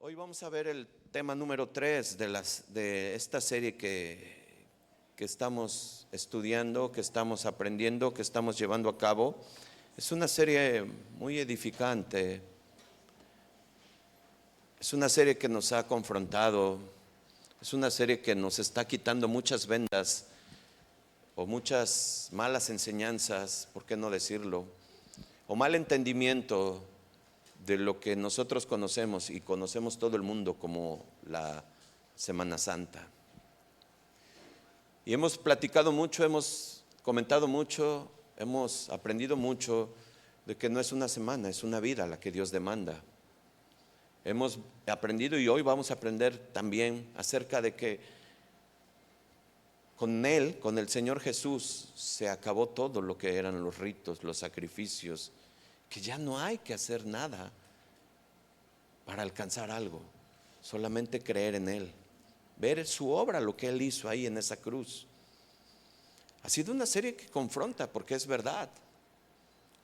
Hoy vamos a ver el tema número 3 de esta serie que estamos estudiando, que estamos aprendiendo, que estamos llevando a cabo. Es una serie muy edificante, es una serie que nos ha confrontado, es una serie que nos está quitando muchas vendas o muchas malas enseñanzas, ¿por qué no decirlo? O mal entendimiento de lo que nosotros conocemos y conocemos todo el mundo como la Semana Santa. Y hemos platicado mucho, hemos comentado mucho, hemos aprendido mucho de que no es una semana, es una vida la que Dios demanda. Hemos aprendido y hoy vamos a aprender también acerca de que con Él, con el Señor Jesús, se acabó todo lo que eran los ritos, los sacrificios, que ya no hay que hacer nada para alcanzar algo, solamente creer en Él, ver su obra, lo que Él hizo ahí en esa cruz. Ha sido una serie que confronta, porque es verdad.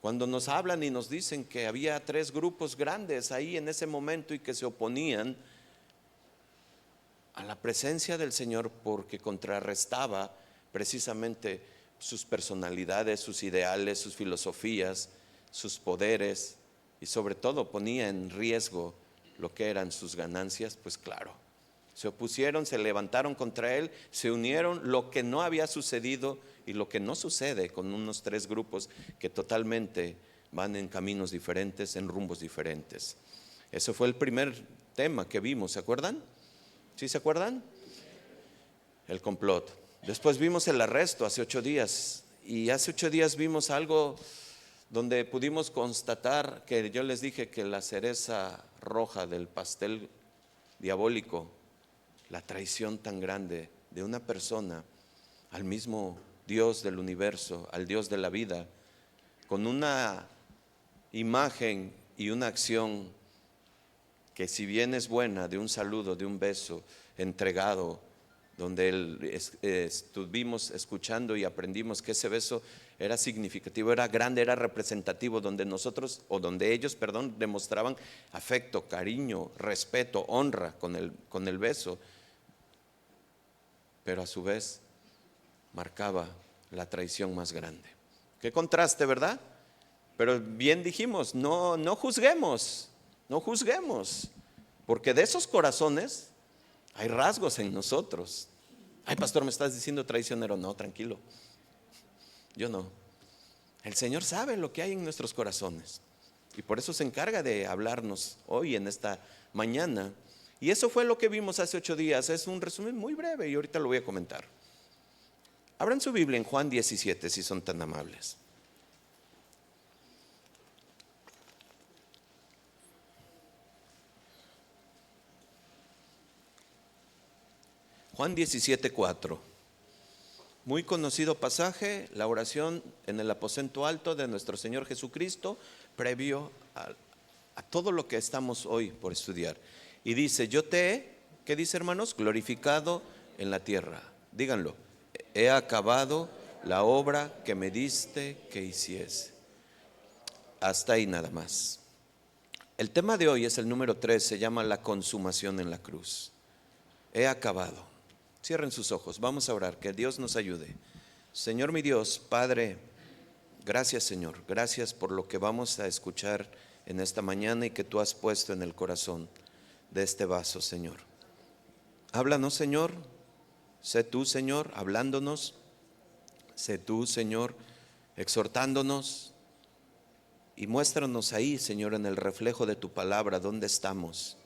Cuando nos hablan y nos dicen que había 3 grupos grandes ahí en ese momento y que se oponían a la presencia del Señor porque contrarrestaba precisamente sus personalidades, sus ideales, sus filosofías, sus poderes y sobre todo ponía en riesgo lo que eran sus ganancias, pues claro, se opusieron, se levantaron contra él, se unieron, lo que no había sucedido y lo que no sucede con unos 3 grupos que totalmente van en caminos diferentes, en rumbos diferentes. Eso fue el primer tema que vimos, ¿se acuerdan? ¿Sí se acuerdan? El complot. Después vimos el arresto hace 8 días y hace 8 días vimos algo donde pudimos constatar que yo les dije que la cereza roja del pastel diabólico, la traición tan grande de una persona al mismo Dios del universo, al Dios de la vida, con una imagen y una acción que si bien es buena, de un saludo, de un beso entregado, donde estuvimos escuchando y aprendimos que ese beso era significativo, era grande, era representativo, donde nosotros, o donde ellos, perdón, demostraban afecto, cariño, respeto, honra con el beso, pero a su vez marcaba la traición más grande. Qué contraste, ¿verdad? Pero bien dijimos, no juzguemos, no juzguemos, porque de esos corazones hay rasgos en nosotros. Ay, pastor, ¿me estás diciendo traicionero? No, tranquilo, yo no. El Señor sabe lo que hay en nuestros corazones y por eso se encarga de hablarnos hoy en esta mañana. Y eso fue lo que vimos hace 8 días. Es un resumen muy breve y ahorita lo voy a comentar. Abran su Biblia en Juan 17 si son tan amables. Juan 17:4. Muy conocido pasaje, la oración en el aposento alto de nuestro Señor Jesucristo, previo a todo lo que estamos hoy por estudiar. Y dice, yo te he, ¿qué dice, hermanos? Glorificado en la tierra. Díganlo, he acabado la obra que me diste que hiciese. Hasta ahí nada más. El tema de hoy es el número 3, se llama la consumación en la cruz. He acabado. Cierren sus ojos, vamos a orar, que Dios nos ayude. Señor mi Dios, Padre, gracias Señor, gracias por lo que vamos a escuchar en esta mañana y que tú has puesto en el corazón de este vaso, Señor. Háblanos, Señor, sé tú, Señor, hablándonos, sé tú, Señor, exhortándonos y muéstranos ahí, Señor, en el reflejo de tu palabra, dónde estamos.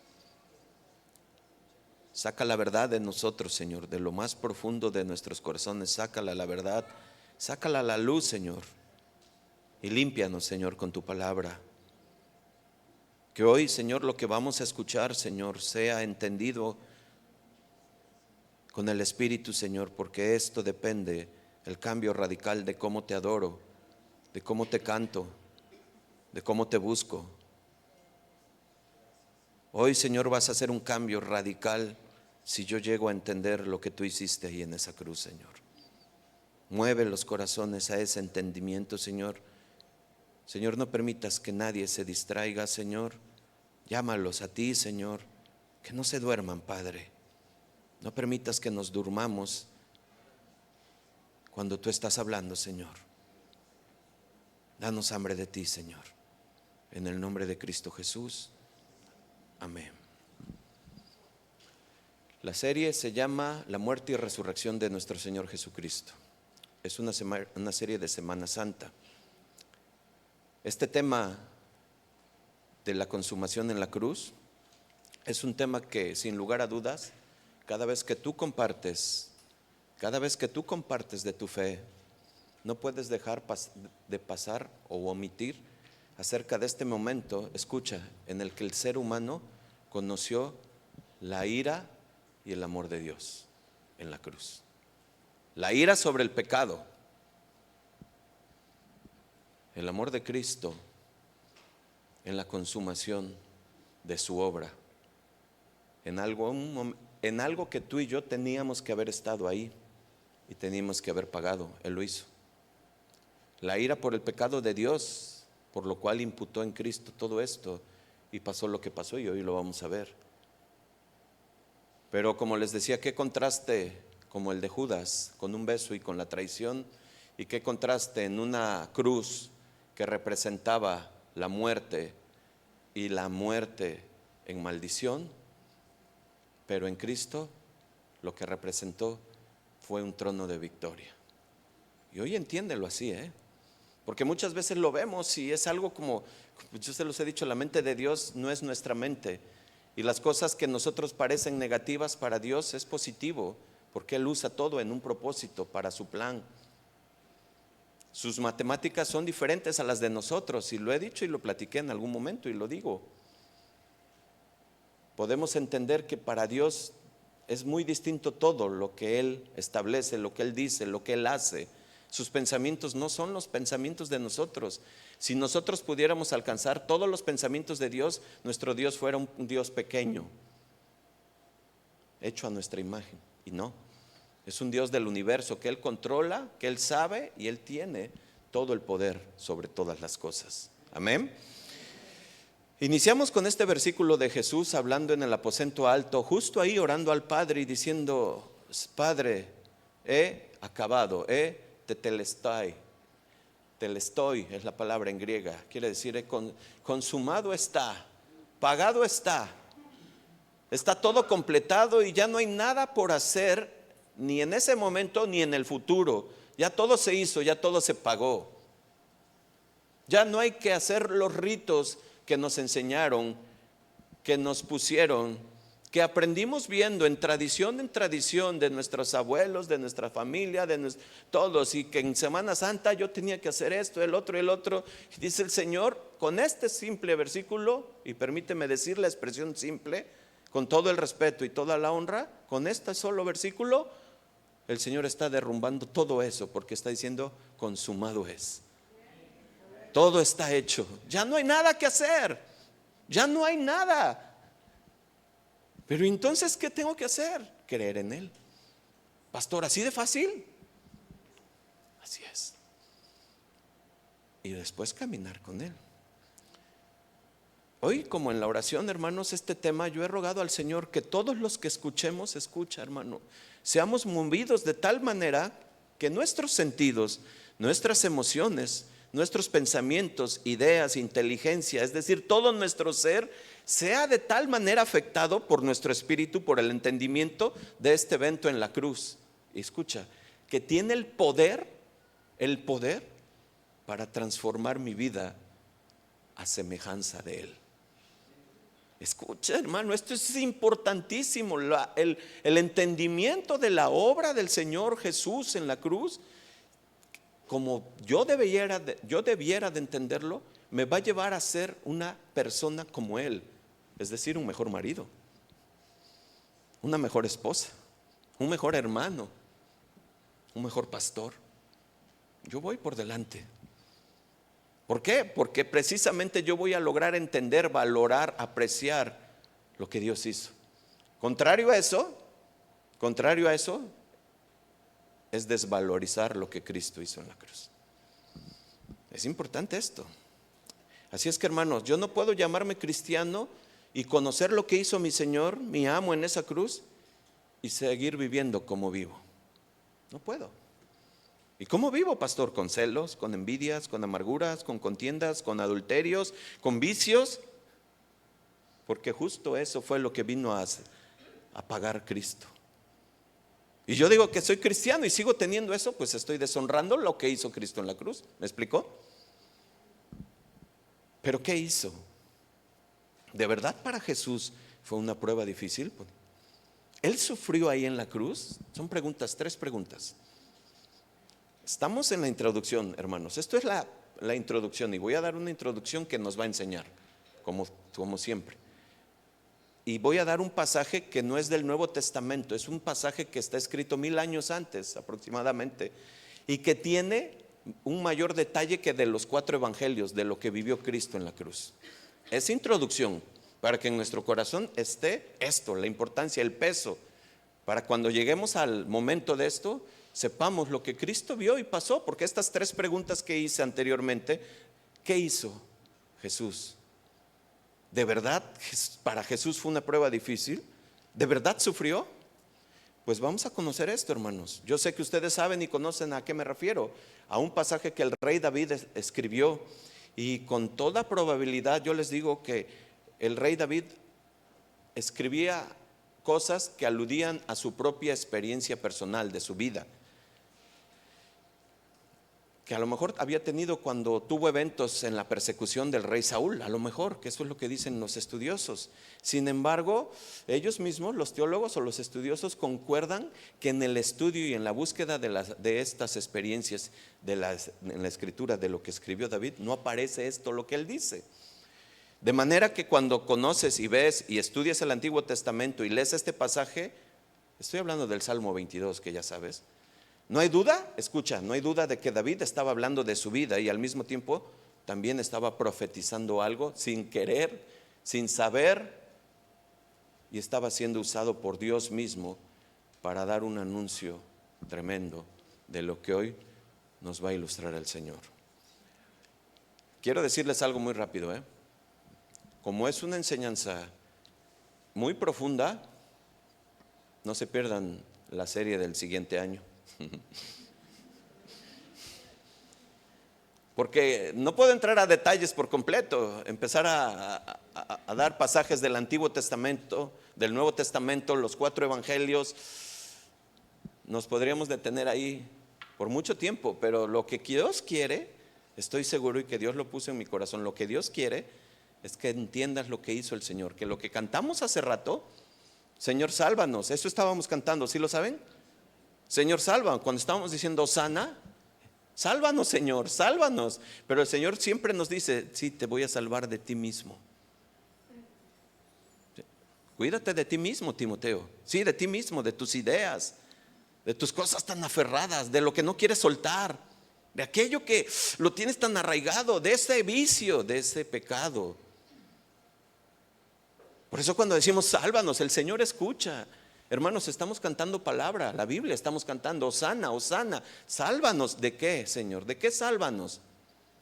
Saca la verdad de nosotros, Señor, de lo más profundo de nuestros corazones. Sácala la verdad, sácala a la luz, Señor. Y límpianos, Señor, con tu palabra. Que hoy, Señor, lo que vamos a escuchar, Señor, sea entendido con el Espíritu, Señor, porque esto depende, el cambio radical de cómo te adoro, de cómo te canto, de cómo te busco. Hoy, Señor, vas a hacer un cambio radical si yo llego a entender lo que tú hiciste ahí en esa cruz, Señor. Mueve los corazones a ese entendimiento, Señor. Señor, no permitas que nadie se distraiga, Señor. Llámalos a ti, Señor. Que no se duerman, Padre. No permitas que nos durmamos cuando tú estás hablando, Señor. Danos hambre de ti, Señor. En el nombre de Cristo Jesús. Amén. La serie se llama La muerte y resurrección de nuestro Señor Jesucristo. Es una serie de Semana Santa. Este tema de la consumación en la cruz es un tema que, sin lugar a dudas, cada vez que tú compartes de tu fe, no puedes dejar de pasar o omitir acerca de este momento, escucha, en el que el ser humano conoció la ira y el amor de Dios en la cruz. La ira sobre el pecado, el amor de Cristo en la consumación de su obra, en algo que tú y yo teníamos que haber estado ahí y teníamos que haber pagado. Él lo hizo. La ira por el pecado de Dios, por lo cual imputó en Cristo todo esto y pasó lo que pasó, y hoy lo vamos a ver. Pero como les decía, qué contraste como el de Judas con un beso y con la traición, y qué contraste en una cruz que representaba la muerte y la muerte en maldición, pero en Cristo lo que representó fue un trono de victoria. Y hoy entiéndelo así, porque muchas veces lo vemos y es algo como, yo se los he dicho, la mente de Dios no es nuestra mente, y las cosas que nosotros parecen negativas para Dios es positivo, porque Él usa todo en un propósito para su plan. Sus matemáticas son diferentes a las de nosotros, y lo he dicho y lo platiqué en algún momento y lo digo. Podemos entender que para Dios es muy distinto todo lo que Él establece, lo que Él dice, lo que Él hace. Sus pensamientos no son los pensamientos de nosotros. Si nosotros pudiéramos alcanzar todos los pensamientos de Dios, nuestro Dios fuera un Dios pequeño, hecho a nuestra imagen. Y no, es un Dios del universo que Él controla, que Él sabe, y Él tiene todo el poder sobre todas las cosas. Amén. Iniciamos con este versículo de Jesús hablando en el aposento alto, justo ahí orando al Padre y diciendo: Padre, he acabado, tetelestai. Telestoi es la palabra en griega, quiere decir consumado está, pagado está todo completado, y ya no hay nada por hacer, ni en ese momento ni en el futuro. Ya todo se hizo, ya todo se pagó. Ya no hay que hacer los ritos que nos enseñaron, que nos pusieron, que aprendimos viendo en tradición de nuestros abuelos, de nuestra familia, todos, y que en Semana Santa yo tenía que hacer esto, el otro. Y dice el Señor, con este simple versículo, y permíteme decir la expresión simple, con todo el respeto y toda la honra, con este solo versículo, el Señor está derrumbando todo eso, porque está diciendo: consumado es. Todo está hecho, ya no hay nada que hacer, ya no hay nada. Pero entonces, ¿qué tengo que hacer? Creer en Él. Pastor, ¿así de fácil? Así es. Y después caminar con Él. Hoy, como en la oración, hermanos, este tema, yo he rogado al Señor que todos los que escuchemos, escucha, hermano, seamos movidos de tal manera que nuestros sentidos, nuestras emociones, nuestros pensamientos, ideas, inteligencia, es decir, todo nuestro ser, sea de tal manera afectado por nuestro espíritu, por el entendimiento de este evento en la cruz. Y escucha, que tiene el poder para transformar mi vida a semejanza de Él. Escucha, hermano, esto es importantísimo. El entendimiento de la obra del Señor Jesús en la cruz, como yo debiera de entenderlo, me va a llevar a ser una persona como Él. Es decir, un mejor marido, una mejor esposa, un mejor hermano, un mejor pastor. Yo voy por delante. ¿Por qué? Porque precisamente yo voy a lograr entender, valorar, apreciar lo que Dios hizo. Contrario a eso es desvalorizar lo que Cristo hizo en la cruz. Es importante esto. Así es que, hermanos, yo no puedo llamarme cristiano y conocer lo que hizo mi Señor, mi amo en esa cruz, y seguir viviendo como vivo? No puedo. ¿Y cómo vivo, pastor? Con celos, con envidias, con amarguras, con contiendas, con adulterios, con vicios. Porque justo eso fue lo que vino a pagar Cristo. Y yo digo que soy cristiano y sigo teniendo eso, pues estoy deshonrando lo que hizo Cristo en la cruz. ¿Me explicó? ¿Pero qué hizo? ¿De verdad para Jesús fue una prueba difícil? ¿Él sufrió ahí en la cruz? Son preguntas, 3 preguntas. Estamos en la introducción, hermanos. Esto es la introducción, y voy a dar una introducción que nos va a enseñar, como siempre. Y voy a dar un pasaje que no es del Nuevo Testamento, es un pasaje que está escrito 1000 años antes aproximadamente, y que tiene un mayor detalle que de los 4 evangelios, de lo que vivió Cristo en la cruz. Es introducción para que en nuestro corazón esté esto, la importancia, el peso, para cuando lleguemos al momento de esto, sepamos lo que Cristo vio y pasó. Porque estas 3 preguntas que hice anteriormente, ¿qué hizo Jesús? ¿De verdad para Jesús fue una prueba difícil? ¿De verdad sufrió? Pues vamos a conocer esto, hermanos. Yo sé que ustedes saben y conocen a qué me refiero, a un pasaje que el rey David escribió, y con toda probabilidad yo les digo que el rey David escribía cosas que aludían a su propia experiencia personal de su vida, que a lo mejor había tenido cuando tuvo eventos en la persecución del rey Saúl, a lo mejor, que eso es lo que dicen los estudiosos. Sin embargo, ellos mismos, los teólogos o los estudiosos, concuerdan que en el estudio y en la búsqueda de estas experiencias en la escritura de lo que escribió David, no aparece esto lo que él dice. De manera que cuando conoces y ves y estudias el Antiguo Testamento y lees este pasaje, estoy hablando del Salmo 22, que ya sabes, no hay duda, escucha, no hay duda de que David estaba hablando de su vida y al mismo tiempo también estaba profetizando algo sin querer, sin saber, y estaba siendo usado por Dios mismo para dar un anuncio tremendo de lo que hoy nos va a ilustrar el Señor. Quiero decirles algo muy rápido, Como es una enseñanza muy profunda, no se pierdan la serie del siguiente año. Porque no puedo entrar a detalles por completo, empezar a dar pasajes del Antiguo Testamento, del Nuevo Testamento, los 4 evangelios. Nos podríamos detener ahí por mucho tiempo, pero lo que Dios quiere, estoy seguro, y que Dios lo puso en mi corazón, lo que Dios quiere es que entiendas lo que hizo el Señor. Que lo que cantamos hace rato, Señor, sálvanos, eso estábamos cantando, ¿sí lo saben? Señor, sálvanos, cuando estábamos diciendo Hosana, sálvanos, Señor, sálvanos. Pero el Señor siempre nos dice, sí, te voy a salvar de ti mismo. Cuídate de ti mismo, Timoteo. Sí, de ti mismo, de tus ideas, de tus cosas tan aferradas, de lo que no quieres soltar, de aquello que lo tienes tan arraigado, de ese vicio, de ese pecado. Por eso cuando decimos sálvanos, el Señor escucha. Hermanos, estamos cantando palabra, la Biblia, estamos cantando Hosana, Hosana, sálvanos. ¿De qué, Señor? ¿De qué sálvanos?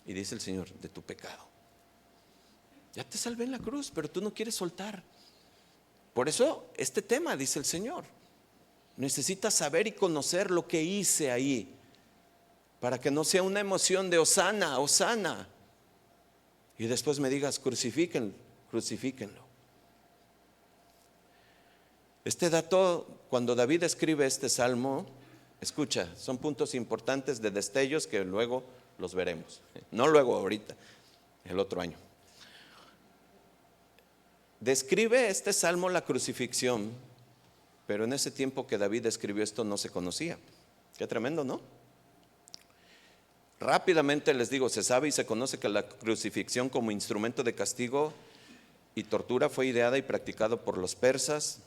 Y dice el Señor, de tu pecado. Ya te salvé en la cruz, pero tú no quieres soltar. Por eso este tema, dice el Señor, necesitas saber y conocer lo que hice ahí, para que no sea una emoción de Hosana, Hosana, y después me digas crucifíquenlo, crucifíquenlo. Este dato, cuando David escribe este salmo, escucha, son puntos importantes de destellos que luego los veremos. No luego, ahorita, el otro año. Describe este salmo la crucifixión, pero en ese tiempo que David escribió esto no se conocía. Qué tremendo, ¿no? Rápidamente les digo, se sabe y se conoce que la crucifixión como instrumento de castigo y tortura fue ideada y practicado por los persas.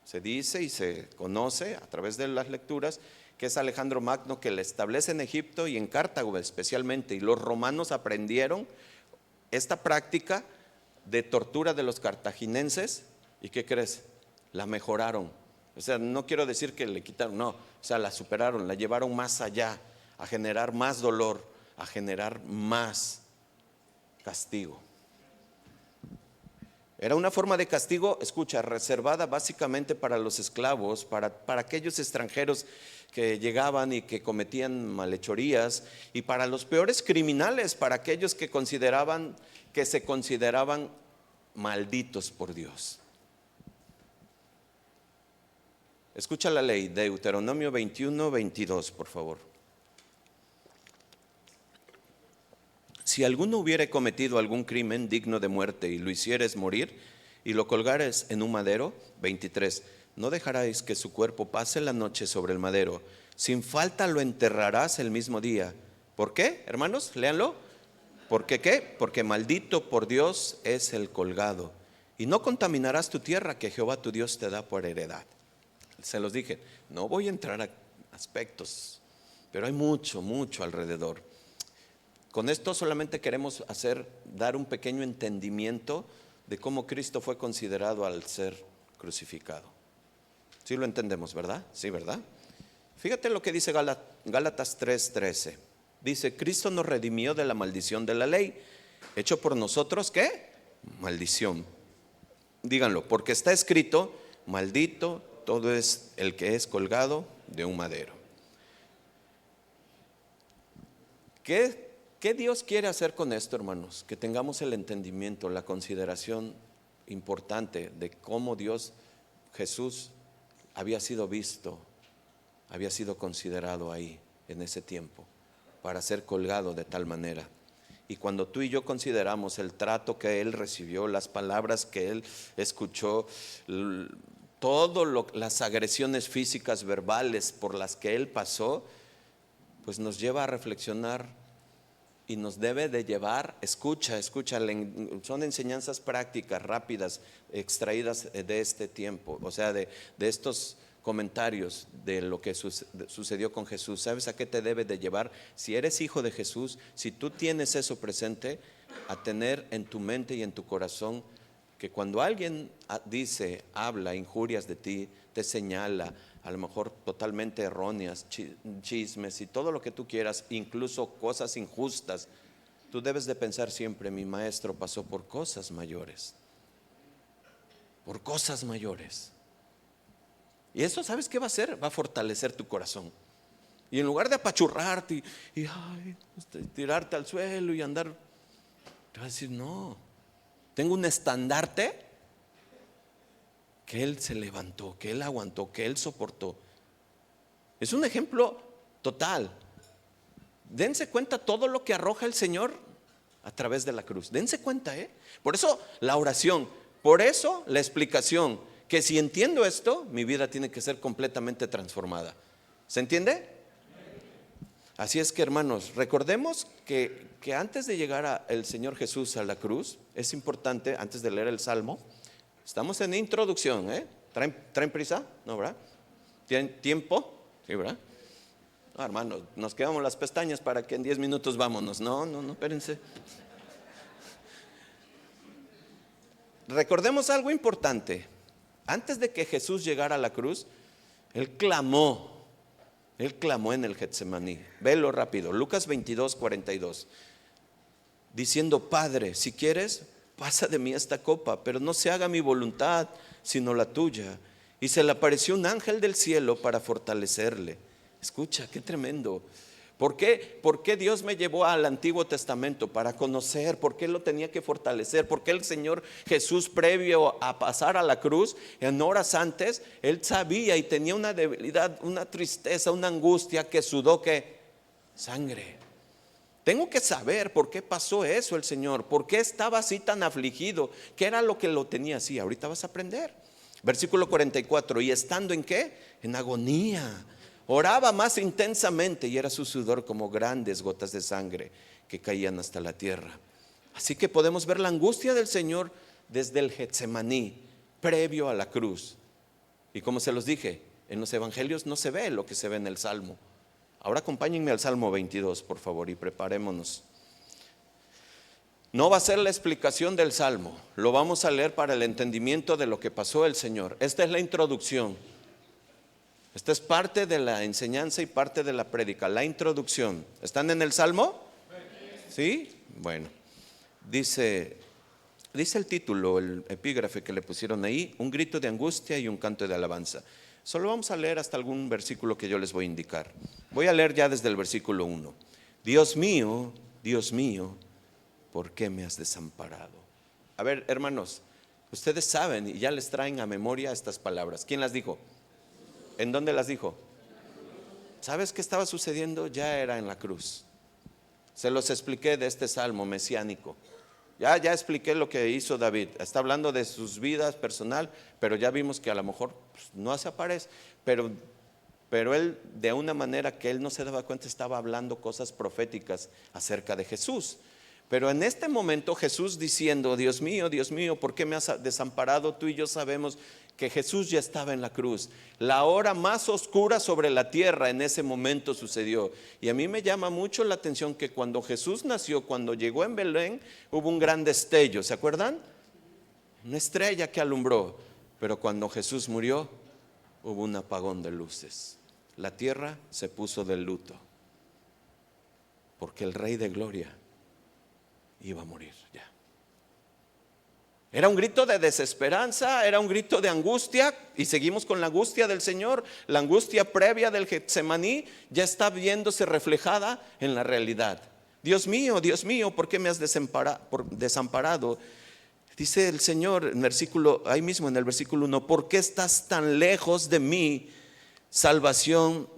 Se dice y se conoce a través de las lecturas que es Alejandro Magno que la establece en Egipto y en Cartago especialmente, y los romanos aprendieron esta práctica de tortura de los cartaginenses. ¿Y qué crees? La mejoraron. O sea, no quiero decir que le quitaron, no, o sea, la superaron, la llevaron más allá, a generar más dolor, a generar más castigo. Era una forma de castigo, escucha, reservada básicamente para los esclavos, para aquellos extranjeros que llegaban y que cometían malhechorías, y para los peores criminales, para aquellos que se consideraban malditos por Dios. Escucha la ley, Deuteronomio 21, 22, por favor. Si alguno hubiere cometido algún crimen digno de muerte y lo hicieres morir y lo colgares en un madero, 23, no dejaráis que su cuerpo pase la noche sobre el madero, sin falta lo enterrarás el mismo día. ¿Por qué, hermanos? Léanlo. ¿Por qué qué? Porque maldito por Dios es el colgado. Y no contaminarás tu tierra que Jehová tu Dios te da por heredad. Se los dije, no voy a entrar a aspectos, pero hay mucho, mucho alrededor. Con esto solamente queremos dar un pequeño entendimiento de cómo Cristo fue considerado al ser crucificado. Sí lo entendemos, ¿verdad? Sí, ¿verdad? Fíjate lo que dice Gálatas 3:13. Dice, Cristo nos redimió de la maldición de la ley, hecho por nosotros, ¿qué? Maldición. Díganlo, porque está escrito, maldito todo es el que es colgado de un madero. ¿Qué Dios quiere hacer con esto, hermanos? Que tengamos el entendimiento, la consideración importante de cómo Jesús había sido visto, había sido considerado ahí en ese tiempo para ser colgado de tal manera. Y cuando tú y yo consideramos el trato que Él recibió, las palabras que Él escuchó, las agresiones físicas, verbales por las que Él pasó, pues nos lleva a reflexionar y nos debe de llevar, escucha, son enseñanzas prácticas, rápidas, extraídas de este tiempo, o sea, de estos comentarios de lo que sucedió con Jesús. ¿Sabes a qué te debe de llevar? Si eres hijo de Jesús, si tú tienes eso presente, a tener en tu mente y en tu corazón que cuando alguien habla injurias de ti, te señala, a lo mejor totalmente erróneas, chismes y todo lo que tú quieras, incluso cosas injustas, tú debes de pensar siempre, mi maestro pasó por cosas mayores. Por cosas mayores. Y eso, ¿sabes qué va a hacer? Va a fortalecer tu corazón. Y en lugar de apachurrarte y tirarte al suelo y andar, te vas a decir, no, tengo un estandarte que Él se levantó, que Él aguantó, que Él soportó. Es un ejemplo total. Dense cuenta todo lo que arroja el Señor a través de la cruz. Dense cuenta, Por eso la oración, por eso la explicación, que si entiendo esto, mi vida tiene que ser completamente transformada. ¿Se entiende? Así es que, hermanos, recordemos que antes de llegar el Señor Jesús a la cruz, es importante, antes de leer el Salmo, estamos en introducción, ¿Traen prisa? ¿No, verdad? ¿Tienen tiempo? Sí, ¿verdad? No, hermanos, nos quedamos las pestañas para que en 10 minutos vámonos. No, espérense. Recordemos algo importante. Antes de que Jesús llegara a la cruz, Él clamó en el Getsemaní. Velo rápido, Lucas 22:42. Diciendo, Padre, si quieres, pasa de mí esta copa, pero no se haga mi voluntad, sino la tuya. Y se le apareció un ángel del cielo para fortalecerle. Escucha, qué tremendo. ¿Por qué Dios me llevó al Antiguo Testamento? Para conocer, ¿por qué lo tenía que fortalecer? ¿Por qué el Señor Jesús, previo a pasar a la cruz, en horas antes, Él sabía y tenía una debilidad, una tristeza, una angustia, que sudó ¿qué? Sangre. Tengo que saber por qué pasó eso el Señor, por qué estaba así tan afligido, qué era lo que lo tenía así. Ahorita vas a aprender. Versículo 44, y estando ¿en qué? En agonía, oraba más intensamente y era su sudor como grandes gotas de sangre que caían hasta la tierra. Así que podemos ver la angustia del Señor desde el Getsemaní, previo a la cruz. Y como se los dije, en los evangelios no se ve lo que se ve en el Salmo. Ahora acompáñenme al Salmo 22, por favor, y preparémonos. No va a ser la explicación del Salmo, lo vamos a leer para el entendimiento de lo que pasó el Señor. Esta es la introducción. Esta es parte de la enseñanza y parte de la prédica, la introducción. ¿Están en el Salmo? ¿Sí? Bueno, dice Dice el título, el epígrafe que le pusieron ahí: un grito de angustia y un canto de alabanza. Solo vamos a leer hasta algún versículo que yo les voy a indicar. Voy a leer ya desde el versículo 1. Dios mío, ¿por qué me has desamparado? A ver, hermanos, ustedes saben y ya les traen a memoria estas palabras. ¿Quién las dijo? ¿En dónde las dijo? ¿Sabes qué estaba sucediendo? Ya era en la cruz. Se los expliqué de este salmo mesiánico. Ya expliqué lo que hizo David. Está hablando de sus vidas personal, pero ya vimos que a lo mejor no se aparece. Pero él, de una manera que él no se daba cuenta, estaba hablando cosas proféticas acerca de Jesús. Pero en este momento Jesús diciendo: Dios mío, ¿por qué me has desamparado? Tú y yo sabemos que Jesús ya estaba en la cruz. La hora más oscura sobre la tierra en ese momento sucedió. Y a mí me llama mucho la atención que cuando Jesús nació, cuando llegó en Belén, hubo un gran destello. ¿Se acuerdan? Una estrella que alumbró. Pero cuando Jesús murió, hubo un apagón de luces. La tierra se puso de luto, porque el Rey de Gloria iba a morir ya. Era un grito de desesperanza, era un grito de angustia, y seguimos con la angustia del Señor. La angustia previa del Getsemaní ya está viéndose reflejada en la realidad. Dios mío, ¿por qué me has desamparado? Dice el Señor en versículo, ahí mismo en el versículo 1: ¿por qué estás tan lejos de mi salvación,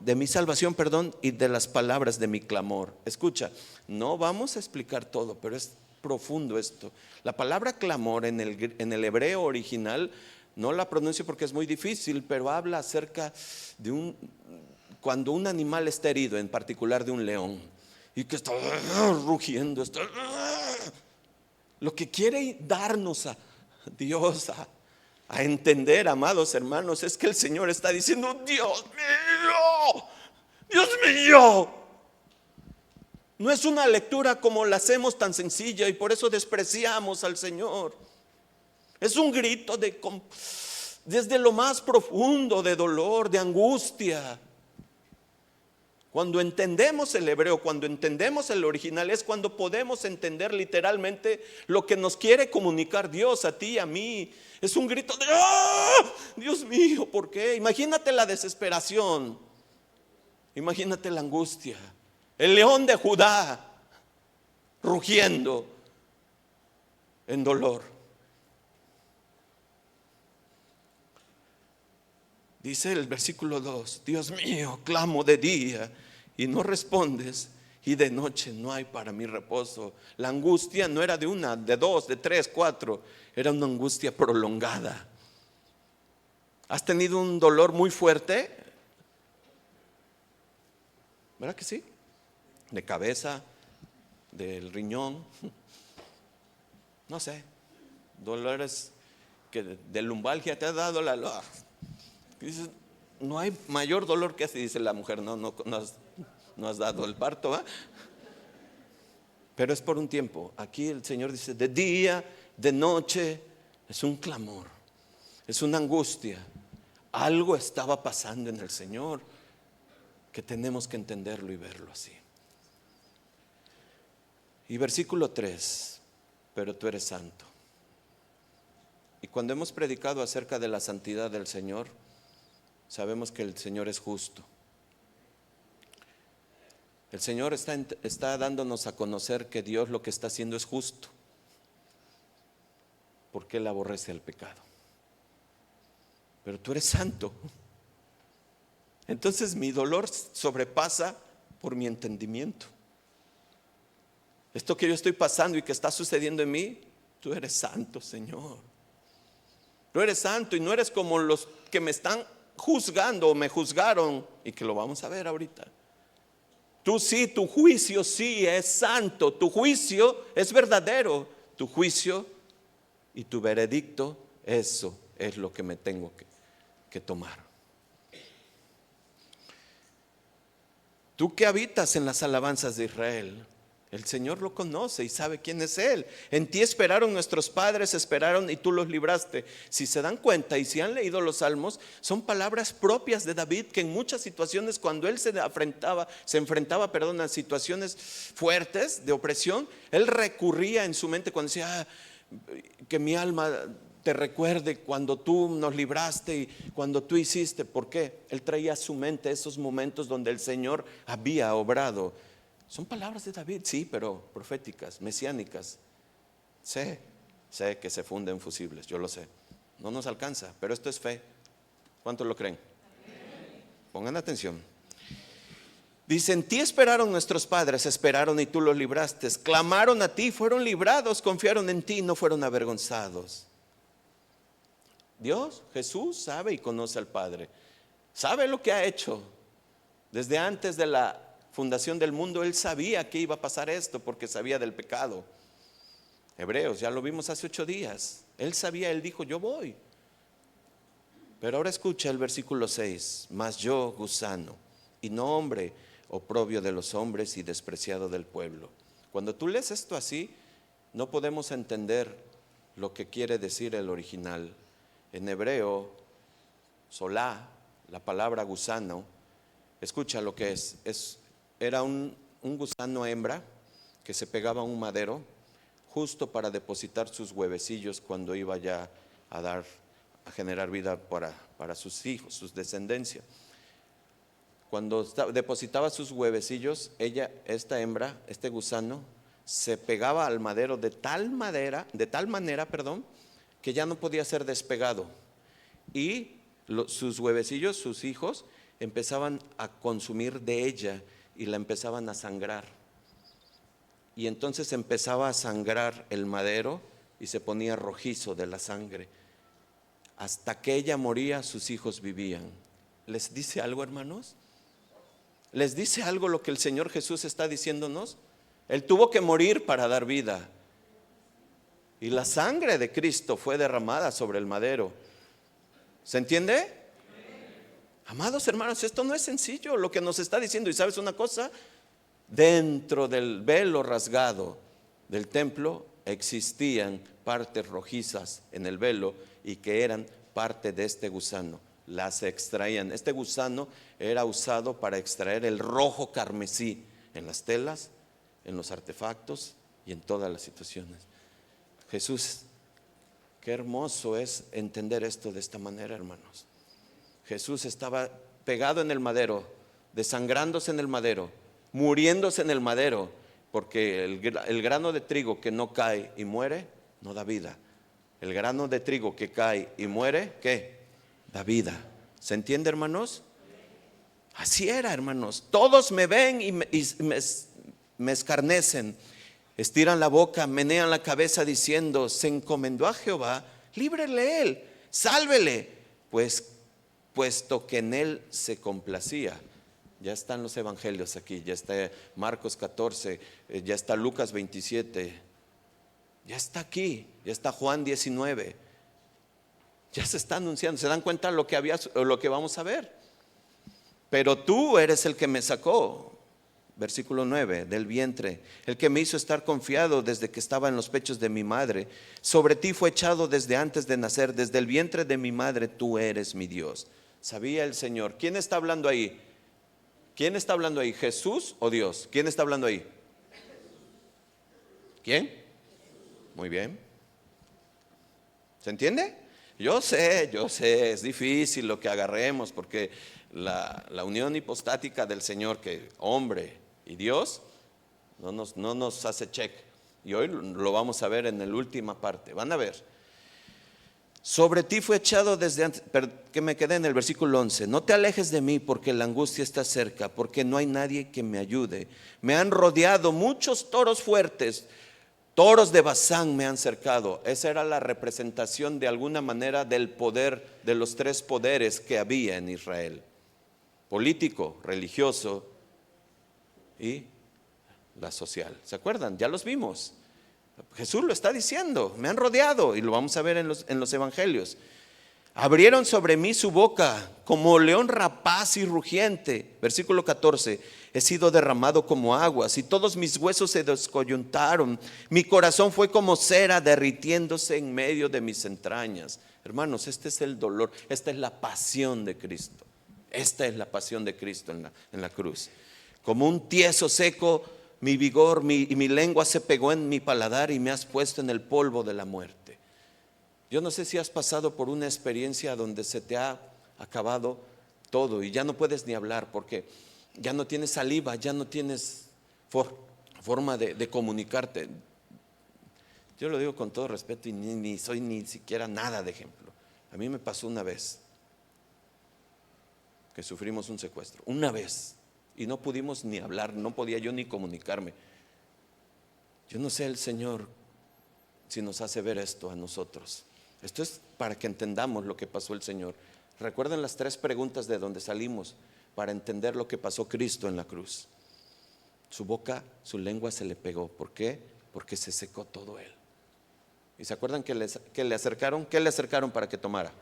y de las palabras de mi clamor? Escucha, no vamos a explicar todo, pero es profundo esto. La palabra clamor en el hebreo original, no la pronuncio porque es muy difícil, pero habla acerca de cuando un animal está herido, en particular de un león, y que está rugiendo, lo que quiere darnos a Dios a entender, amados hermanos, es que el Señor está diciendo: Dios mío. No es una lectura como la hacemos tan sencilla, y por eso despreciamos al Señor. Es un grito desde lo más profundo de dolor, de angustia. Cuando entendemos el hebreo, cuando entendemos el original, es cuando podemos entender literalmente lo que nos quiere comunicar Dios a ti y a mí. Es un grito de Dios mío, ¿por qué? Imagínate la desesperación, imagínate la angustia. El león de Judá rugiendo en dolor. Dice el versículo 2: Dios mío, clamo de día y no respondes, y de noche no hay para mí reposo. La angustia no era de una, de dos, de tres, cuatro, era una angustia prolongada. ¿Has tenido un dolor muy fuerte? ¿Verdad que sí? De cabeza, del riñón, no sé, dolores de lumbalgia te ha dado dices, no hay mayor dolor que ese. Dice la mujer: no has dado el parto, ¿eh? Pero es por un tiempo. Aquí el Señor dice: de día, de noche. Es un clamor, es una angustia. Algo estaba pasando en el Señor que tenemos que entenderlo y verlo así. Y versículo 3: pero tú eres santo. Y cuando hemos predicado acerca de la santidad del Señor, sabemos que el Señor es justo. El Señor está dándonos a conocer que Dios lo que está haciendo es justo, porque Él aborrece el pecado. Pero tú eres santo. Entonces mi dolor sobrepasa por mi entendimiento. Esto que yo estoy pasando y que está sucediendo en mí, tú eres santo, Señor. Tú eres santo y no eres como los que me están juzgando o me juzgaron, y que lo vamos a ver ahorita. Tú sí, tu juicio sí es santo, tu juicio es verdadero, tu juicio y tu veredicto, eso es lo que me tengo que tomar. Tú que habitas en las alabanzas de Israel, el Señor lo conoce y sabe quién es Él. En ti esperaron nuestros padres, esperaron y tú los libraste. Si se dan cuenta y si han leído los salmos, son palabras propias de David, que en muchas situaciones, cuando él se enfrentaba a situaciones fuertes de opresión, él recurría en su mente cuando decía: que mi alma te recuerde cuando tú nos libraste y cuando tú hiciste. ¿Por qué? Él traía a su mente esos momentos donde el Señor había obrado. Son palabras de David, sí, pero proféticas, mesiánicas. Sé que se funden fusibles, yo lo sé. No nos alcanza, pero esto es fe. ¿Cuántos lo creen? Pongan atención. Dice: en ti esperaron nuestros padres, esperaron y tú los libraste. Clamaron a ti, fueron librados, confiaron en ti, no fueron avergonzados. Dios, Jesús, sabe y conoce al Padre. Sabe lo que ha hecho. Desde antes de la fundación del mundo, Él sabía que iba a pasar esto porque sabía del pecado. Hebreos, ya lo vimos hace 8 días. Él sabía, Él dijo: yo voy. Pero ahora escucha el versículo 6. Mas yo, gusano, y no hombre, oprobio de los hombres y despreciado del pueblo. Cuando tú lees esto así, no podemos entender lo que quiere decir el original. En hebreo, solá, la palabra gusano, escucha lo que era un gusano hembra que se pegaba a un madero justo para depositar sus huevecillos cuando iba ya a generar vida para sus hijos, sus descendencia. Cuando depositaba sus huevecillos, esta hembra, este gusano, se pegaba al madero de tal manera, que ya no podía ser despegado. Y sus huevecillos, sus hijos, empezaban a consumir de ella y la empezaban a sangrar. Y entonces empezaba a sangrar el madero y se ponía rojizo de la sangre. Hasta que ella moría, sus hijos vivían. ¿Les dice algo, hermanos? ¿Les dice algo lo que el Señor Jesús está diciéndonos? Él tuvo que morir para dar vida. Y la sangre de Cristo fue derramada sobre el madero. ¿Se entiende? Amados hermanos, esto no es sencillo lo que nos está diciendo. ¿Y sabes una cosa? Dentro del velo rasgado del templo existían partes rojizas en el velo y que eran parte de este gusano. Las extraían. Este gusano era usado para extraer el rojo carmesí en las telas, en los artefactos y en todas las situaciones. Jesús, qué hermoso es entender esto de esta manera, hermanos. Jesús estaba pegado en el madero, desangrándose en el madero, muriéndose en el madero, porque el grano de trigo que no cae y muere, no da vida. El grano de trigo que cae y muere, ¿qué? Da vida. ¿Se entiende, hermanos? Así era, hermanos. Todos me ven y me escarnecen. Estiran la boca, menean la cabeza diciendo: se encomendó a Jehová, líbrele él, sálvele, puesto que en él se complacía. Ya están los evangelios aquí, ya está Marcos 14, ya está Lucas 27, ya está aquí, ya está Juan 19. Ya se está anunciando. ¿Se dan cuenta lo que vamos a ver? Pero tú eres el que me sacó, versículo 9, del vientre, el que me hizo estar confiado desde que estaba en los pechos de mi madre. Sobre ti fue echado desde antes de nacer, desde el vientre de mi madre tú eres mi Dios. Sabía el Señor. ¿Quién está hablando ahí? ¿Quién está hablando ahí? ¿Jesús o Dios? ¿Quién está hablando ahí? ¿Quién? Muy bien. ¿Se entiende? Yo sé, es difícil lo que agarremos, porque la unión hipostática del Señor, que hombre y Dios, no nos hace check. Y hoy lo vamos a ver en la última parte. Van a ver. Sobre ti fue echado desde antes, que me quedé en el versículo 11. No te alejes de mí, porque la angustia está cerca, porque no hay nadie que me ayude. Me han rodeado muchos toros fuertes. Toros de Basán me han cercado. Esa era la representación de alguna manera del poder, de los 3 poderes que había en Israel: político, religioso y la social. ¿Se acuerdan? Ya los vimos. Jesús lo está diciendo: me han rodeado, y lo vamos a ver en los evangelios. Abrieron sobre mí su boca como león rapaz y rugiente. Versículo 14. He sido derramado como aguas y todos mis huesos se descoyuntaron. Mi corazón fue como cera derritiéndose en medio de mis entrañas. Hermanos, este es el dolor, esta es la pasión de Cristo. Esta es la pasión de Cristo en la cruz. Como un tieso seco mi vigor y mi lengua se pegó en mi paladar y me has puesto en el polvo de la muerte. Yo no sé si has pasado por una experiencia donde se te ha acabado todo y ya no puedes ni hablar porque ya no tienes saliva, ya no tienes forma de comunicarte. Yo lo digo con todo respeto y ni soy ni siquiera nada de ejemplo. A mí me pasó una vez que sufrimos un secuestro, una vez, y no pudimos ni hablar, no podía yo ni comunicarme. Yo no sé el Señor si nos hace ver esto a nosotros. Esto es para que entendamos lo que pasó el Señor. Recuerden las 3 preguntas de donde salimos para entender lo que pasó Cristo en la cruz. Su boca, su lengua se le pegó. ¿Por qué? Porque se secó todo él. ¿Y se acuerdan que le acercaron? ¿Qué le acercaron para que tomara?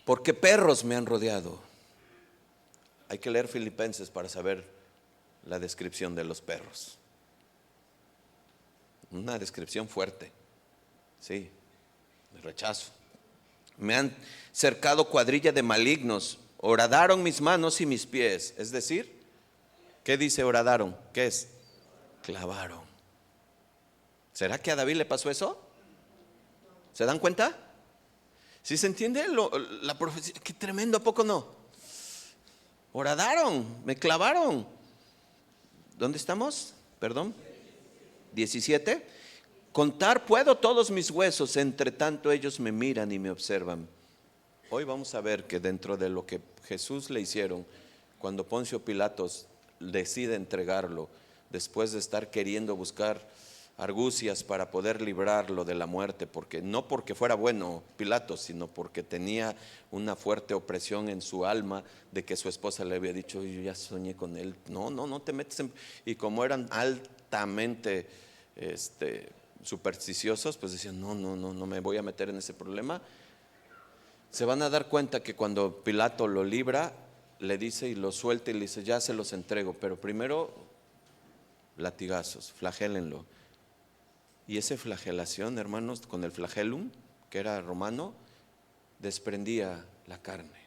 Porque perros me han rodeado. Hay que leer Filipenses para saber la descripción de los perros. Una descripción fuerte, sí, de rechazo. Me han cercado cuadrilla de malignos, horadaron mis manos y mis pies. Es decir, ¿qué dice horadaron? ¿Qué es? Clavaron. ¿Será que a David le pasó eso? ¿Se dan cuenta? ¿Sí se entiende la profecía? Qué tremendo, ¿a poco no? Horadaron, me clavaron. ¿Dónde estamos? Perdón. 17. Contar puedo todos mis huesos, entre tanto ellos me miran y me observan. Hoy vamos a ver que dentro de lo que Jesús le hicieron, cuando Poncio Pilatos decide entregarlo, después de estar queriendo buscar argucias para poder librarlo de la muerte, porque no porque fuera bueno Pilatos, sino porque tenía una fuerte opresión en su alma de que su esposa le había dicho: yo ya soñé con él, no te metes en... Y como eran altamente supersticiosos, pues decían: no me voy a meter en ese problema. Se van a dar cuenta que cuando Pilato lo libra, le dice y lo suelta y le dice: ya se los entrego, pero primero latigazos, flagélenlo. Y esa flagelación, hermanos, con el flagelum, que era romano, desprendía la carne.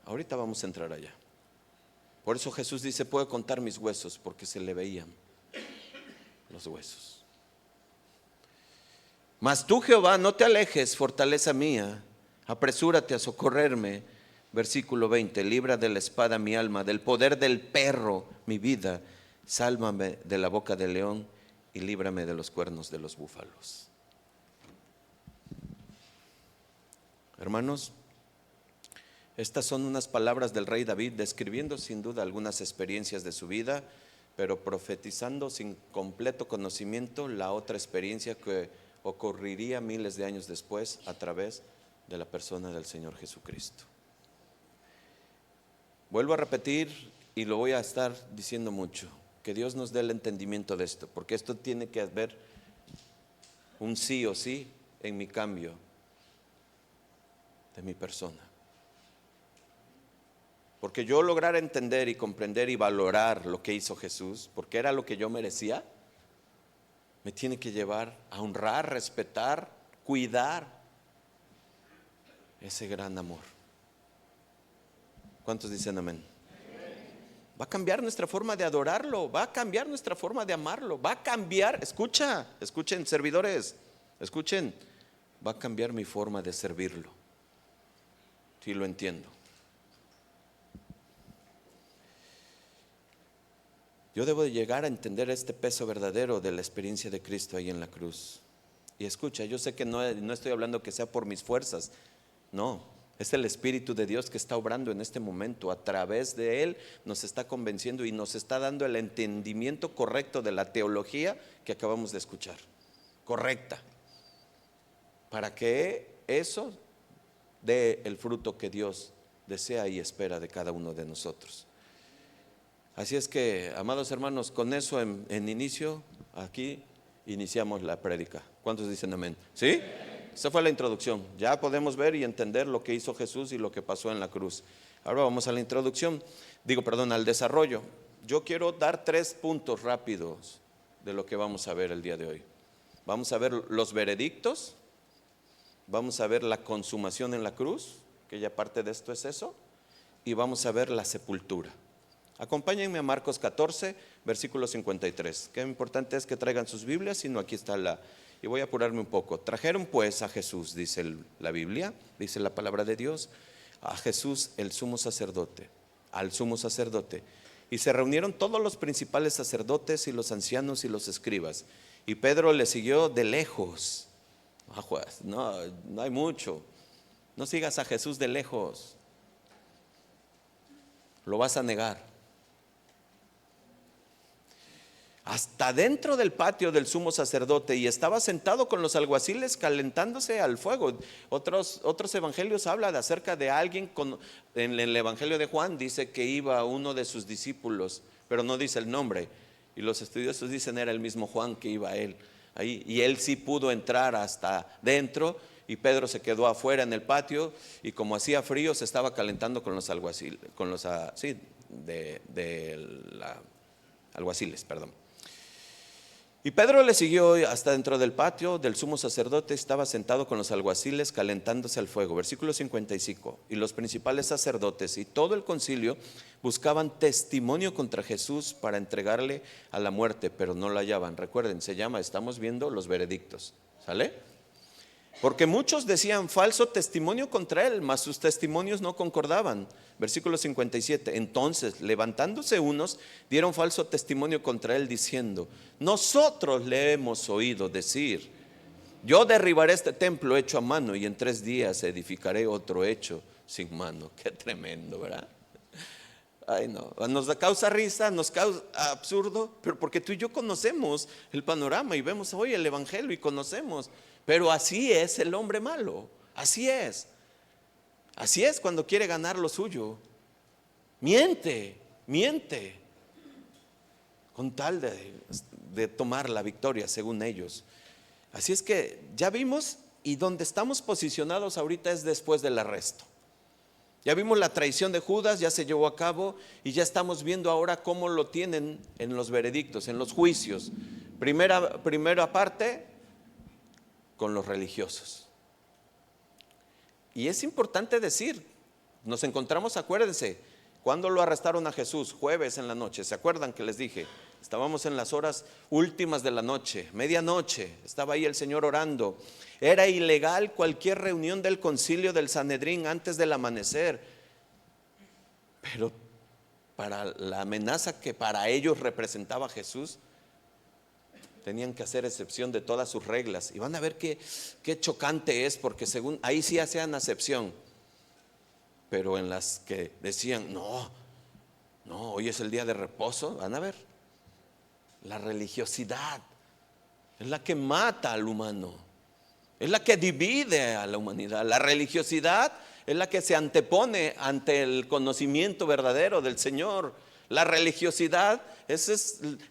Ahorita vamos a entrar allá. Por eso Jesús dice: puedo contar mis huesos, porque se le veían los huesos. Mas tú, Jehová, no te alejes, fortaleza mía, apresúrate a socorrerme. Versículo 20: libra de la espada mi alma, del poder del perro mi vida, sálvame de la boca del león y líbrame de los cuernos de los búfalos. Hermanos, estas son unas palabras del rey David, describiendo sin duda algunas experiencias de su vida, pero profetizando sin completo conocimiento la otra experiencia que ocurriría miles de años después a través de la persona del Señor Jesucristo. Vuelvo a repetir y lo voy a estar diciendo mucho: que Dios nos dé el entendimiento de esto, porque esto tiene que haber un sí o sí en mi cambio de mi persona. Porque yo lograr entender y comprender y valorar lo que hizo Jesús, porque era lo que yo merecía, me tiene que llevar a honrar, respetar, cuidar ese gran amor. ¿Cuántos dicen amén? Va a cambiar nuestra forma de adorarlo, va a cambiar nuestra forma de amarlo, va a cambiar, escuchen servidores, escuchen, va a cambiar mi forma de servirlo. Sí, lo entiendo. Yo debo de llegar a entender este peso verdadero de la experiencia de Cristo ahí en la cruz. Y escucha, yo sé que no estoy hablando que sea por mis fuerzas, no. Es el Espíritu de Dios que está obrando en este momento. A través de Él nos está convenciendo y nos está dando el entendimiento correcto de la teología que acabamos de escuchar. Correcta. Para que eso dé el fruto que Dios desea y espera de cada uno de nosotros. Así es que, amados hermanos, con eso en inicio, aquí iniciamos la prédica. ¿Cuántos dicen amén? ¿Sí? Esa fue la introducción. Ya podemos ver y entender lo que hizo Jesús y lo que pasó en la cruz. Ahora vamos a la introducción, al desarrollo. Yo quiero dar 3 puntos rápidos de lo que vamos a ver el día de hoy. Vamos a ver los veredictos, vamos a ver la consumación en la cruz, que ya parte de esto es eso, y vamos a ver la sepultura. Acompáñenme a Marcos 14, versículo 53. Qué importante es que traigan sus Biblias, sino aquí está y voy a apurarme un poco. Trajeron pues a Jesús, dice la Biblia, dice la palabra de Dios, a Jesús el sumo sacerdote, al sumo sacerdote. Y se reunieron todos los principales sacerdotes y los ancianos y los escribas. Y Pedro le siguió de lejos. No hay mucho. No sigas a Jesús de lejos. Lo vas a negar. Hasta dentro del patio del sumo sacerdote, y estaba sentado con los alguaciles calentándose al fuego. Otros evangelios hablan acerca de alguien, en el evangelio de Juan dice que iba uno de sus discípulos, pero no dice el nombre, y los estudiosos dicen era el mismo Juan que iba a él ahí, y él sí pudo entrar hasta dentro, y Pedro se quedó afuera en el patio, y como hacía frío se estaba calentando con los alguaciles, alguaciles, perdón. Y Pedro le siguió hasta dentro del patio del sumo sacerdote, estaba sentado con los alguaciles calentándose al fuego. Versículo 55. Y los principales sacerdotes y todo el concilio buscaban testimonio contra Jesús para entregarle a la muerte, pero no lo hallaban. Recuerden, estamos viendo los veredictos, ¿sale? Porque muchos decían falso testimonio contra él, mas sus testimonios no concordaban. Versículo 57. Entonces, levantándose unos, dieron falso testimonio contra él, diciendo: nosotros le hemos oído decir, yo derribaré este templo hecho a mano, y en 3 días edificaré otro hecho sin mano. Qué tremendo, ¿verdad? Ay, no, nos causa risa, nos causa absurdo, pero porque tú y yo conocemos el panorama y vemos hoy el evangelio y conocemos. Pero así es el hombre malo, así es cuando quiere ganar lo suyo. Miente con tal de tomar la victoria según ellos. Así es que ya vimos, y donde estamos posicionados ahorita es después del arresto. Ya vimos la traición de Judas, ya se llevó a cabo, y ya estamos viendo ahora cómo lo tienen en los veredictos, en los juicios. Primera parte, con los religiosos. Y es importante decir, nos encontramos, acuérdense, ¿cuándo lo arrestaron a Jesús? Jueves en la noche. ¿Se acuerdan que les dije? Estábamos en las horas últimas de la noche, medianoche, estaba ahí el Señor orando. Era ilegal cualquier reunión del concilio del Sanedrín antes del amanecer. Pero para la amenaza que para ellos representaba Jesús, tenían que hacer excepción de todas sus reglas. Y van a ver qué chocante es, porque según ahí sí hacían excepción. Pero en las que decían, no, hoy es el día de reposo, van a ver, la religiosidad es la que mata al humano, es la que divide a la humanidad. La religiosidad es la que se antepone ante el conocimiento verdadero del Señor. La religiosidad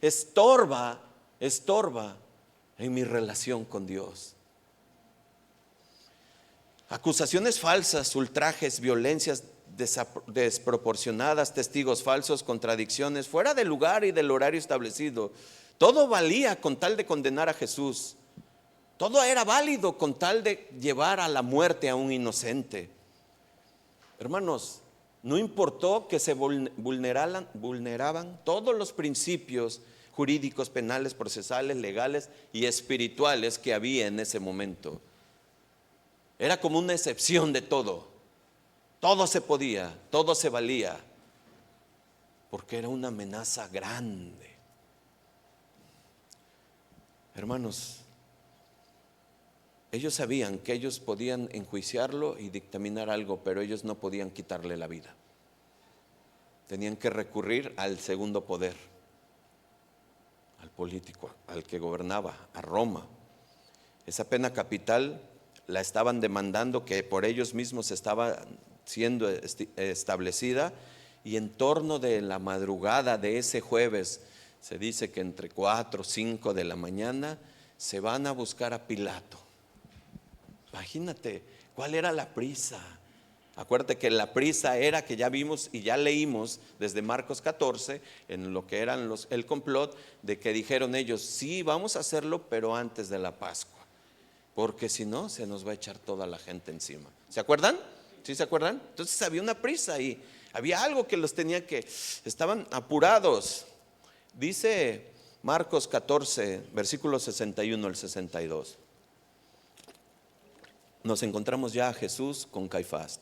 estorba en mi relación con Dios. Acusaciones falsas, ultrajes, violencias desproporcionadas, testigos falsos, contradicciones, fuera del lugar y del horario establecido. Todo valía con tal de condenar a Jesús. Todo era válido con tal de llevar a la muerte a un inocente. Hermanos, no importó que se vulneraban todos los principios jurídicos, penales, procesales, legales y espirituales que había en ese momento. Era como una excepción de todo. Todo se podía, todo se valía, porque era una amenaza grande. Hermanos, ellos sabían que ellos podían enjuiciarlo y dictaminar algo, pero ellos no podían quitarle la vida. Tenían que recurrir al segundo poder, al político, al que gobernaba, a Roma. Esa pena capital la estaban demandando, que por ellos mismos estaba siendo establecida, y en torno de la madrugada de ese jueves, se dice que entre 4 o 5 de la mañana se van a buscar a Pilato. Imagínate cuál era la prisa. Acuérdate que la prisa era, que ya vimos y ya leímos desde Marcos 14 en lo que eran el complot, de que dijeron ellos: sí, vamos a hacerlo, pero antes de la Pascua, porque si no se nos va a echar toda la gente encima. ¿Se acuerdan? ¿Sí se acuerdan? Entonces había una prisa ahí. Había algo que los tenía que, estaban apurados. Dice Marcos 14, versículos 61 al 62. Nos encontramos ya a Jesús con Caifás.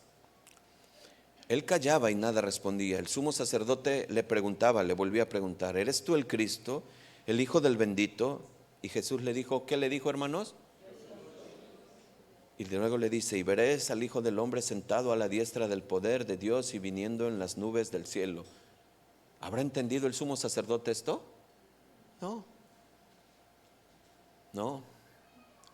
Él callaba y nada respondía. El sumo sacerdote le preguntaba, le volvía a preguntar: ¿eres tú el Cristo, el Hijo del bendito? Y Jesús le dijo, ¿qué le dijo, hermanos? Y luego le dice: y veréis al Hijo del hombre sentado a la diestra del poder de Dios y viniendo en las nubes del cielo. ¿Habrá entendido el sumo sacerdote esto? No. No.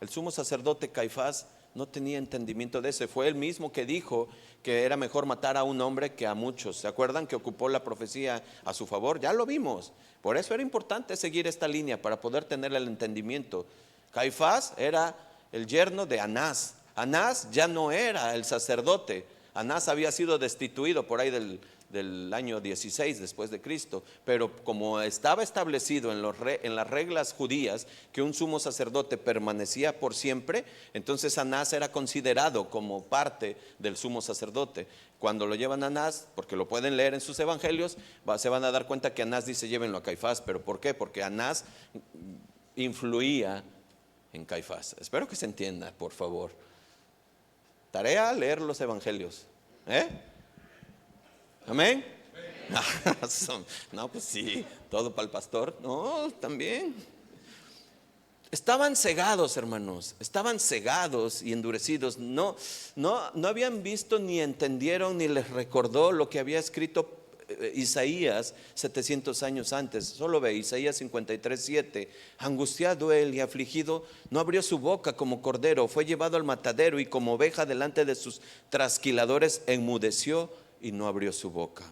El sumo sacerdote Caifás no tenía entendimiento de eso. Fue él mismo que dijo que era mejor matar a un hombre que a muchos. ¿Se acuerdan que ocupó la profecía a su favor? Ya lo vimos. Por eso era importante seguir esta línea, para poder tener el entendimiento. Caifás era el yerno de Anás. Anás ya no era el sacerdote. Anás había sido destituido por ahí del año 16 después de Cristo, pero como estaba establecido en las reglas judías que un sumo sacerdote permanecía por siempre, entonces Anás era considerado como parte del sumo sacerdote. Cuando lo llevan a Anás, porque lo pueden leer en sus evangelios, se van a dar cuenta que Anás dice: llévenlo a Caifás. ¿Pero por qué? Porque Anás influía en Caifás. Espero que se entienda, por favor. Tarea: leer los evangelios. ¿Amén? No, pues sí, todo para el pastor. No, también. Estaban cegados, hermanos. Estaban cegados y endurecidos. No habían visto, ni entendieron, ni les recordó lo que había escrito Isaías 700 años antes. Solo ve Isaías 53:7. Angustiado él y afligido, no abrió su boca. Como cordero fue llevado al matadero, y como oveja delante de sus trasquiladores enmudeció y no abrió su boca.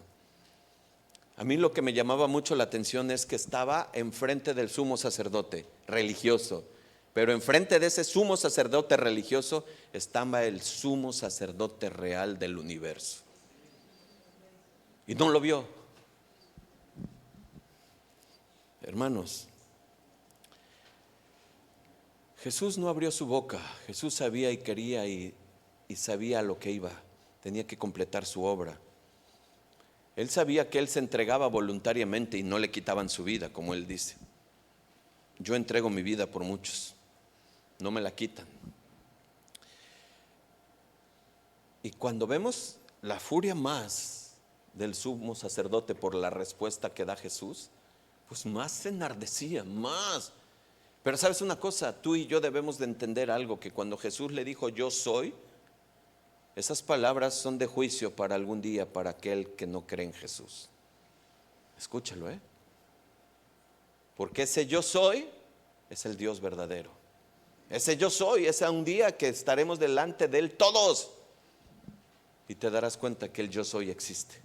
A mí lo que me llamaba mucho la atención es que estaba enfrente del sumo sacerdote religioso, pero enfrente de ese sumo sacerdote religioso estaba el sumo sacerdote real del universo, y no lo vio. Hermanos, Jesús no abrió su boca. Jesús sabía y quería y sabía a lo que iba. Tenía que completar su obra. Él sabía que él se entregaba voluntariamente y no le quitaban su vida, como él dice: yo entrego mi vida por muchos, no me la quitan. Y cuando vemos la furia más del sumo sacerdote por la respuesta que da Jesús, pues más se enardecía, más. Pero sabes una cosa, tú y yo debemos de entender algo: que cuando Jesús le dijo yo soy, esas palabras son de juicio para algún día para aquel que no cree en Jesús. Escúchalo, porque ese yo soy es el Dios verdadero. Ese yo soy es a un día que estaremos delante de él todos, y te darás cuenta que el yo soy existe.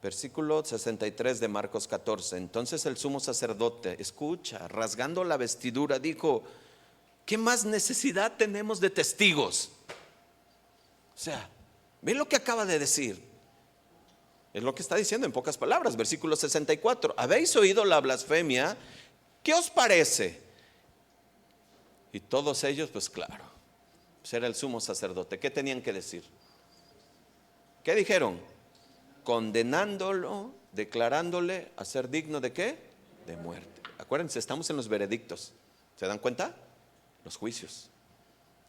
Versículo 63 de Marcos 14. Entonces el sumo sacerdote, escucha, rasgando la vestidura, dijo: ¿qué más necesidad tenemos de testigos? O sea, ve lo que acaba de decir. Es lo que está diciendo en pocas palabras. Versículo 64. ¿Habéis oído la blasfemia? ¿Qué os parece? Y todos ellos, pues claro, pues era el sumo sacerdote. ¿Qué tenían que decir? ¿Qué dijeron? Condenándolo, declarándole a ser digno ¿de qué? De muerte. Acuérdense, estamos en los veredictos. ¿Se dan cuenta? Los juicios.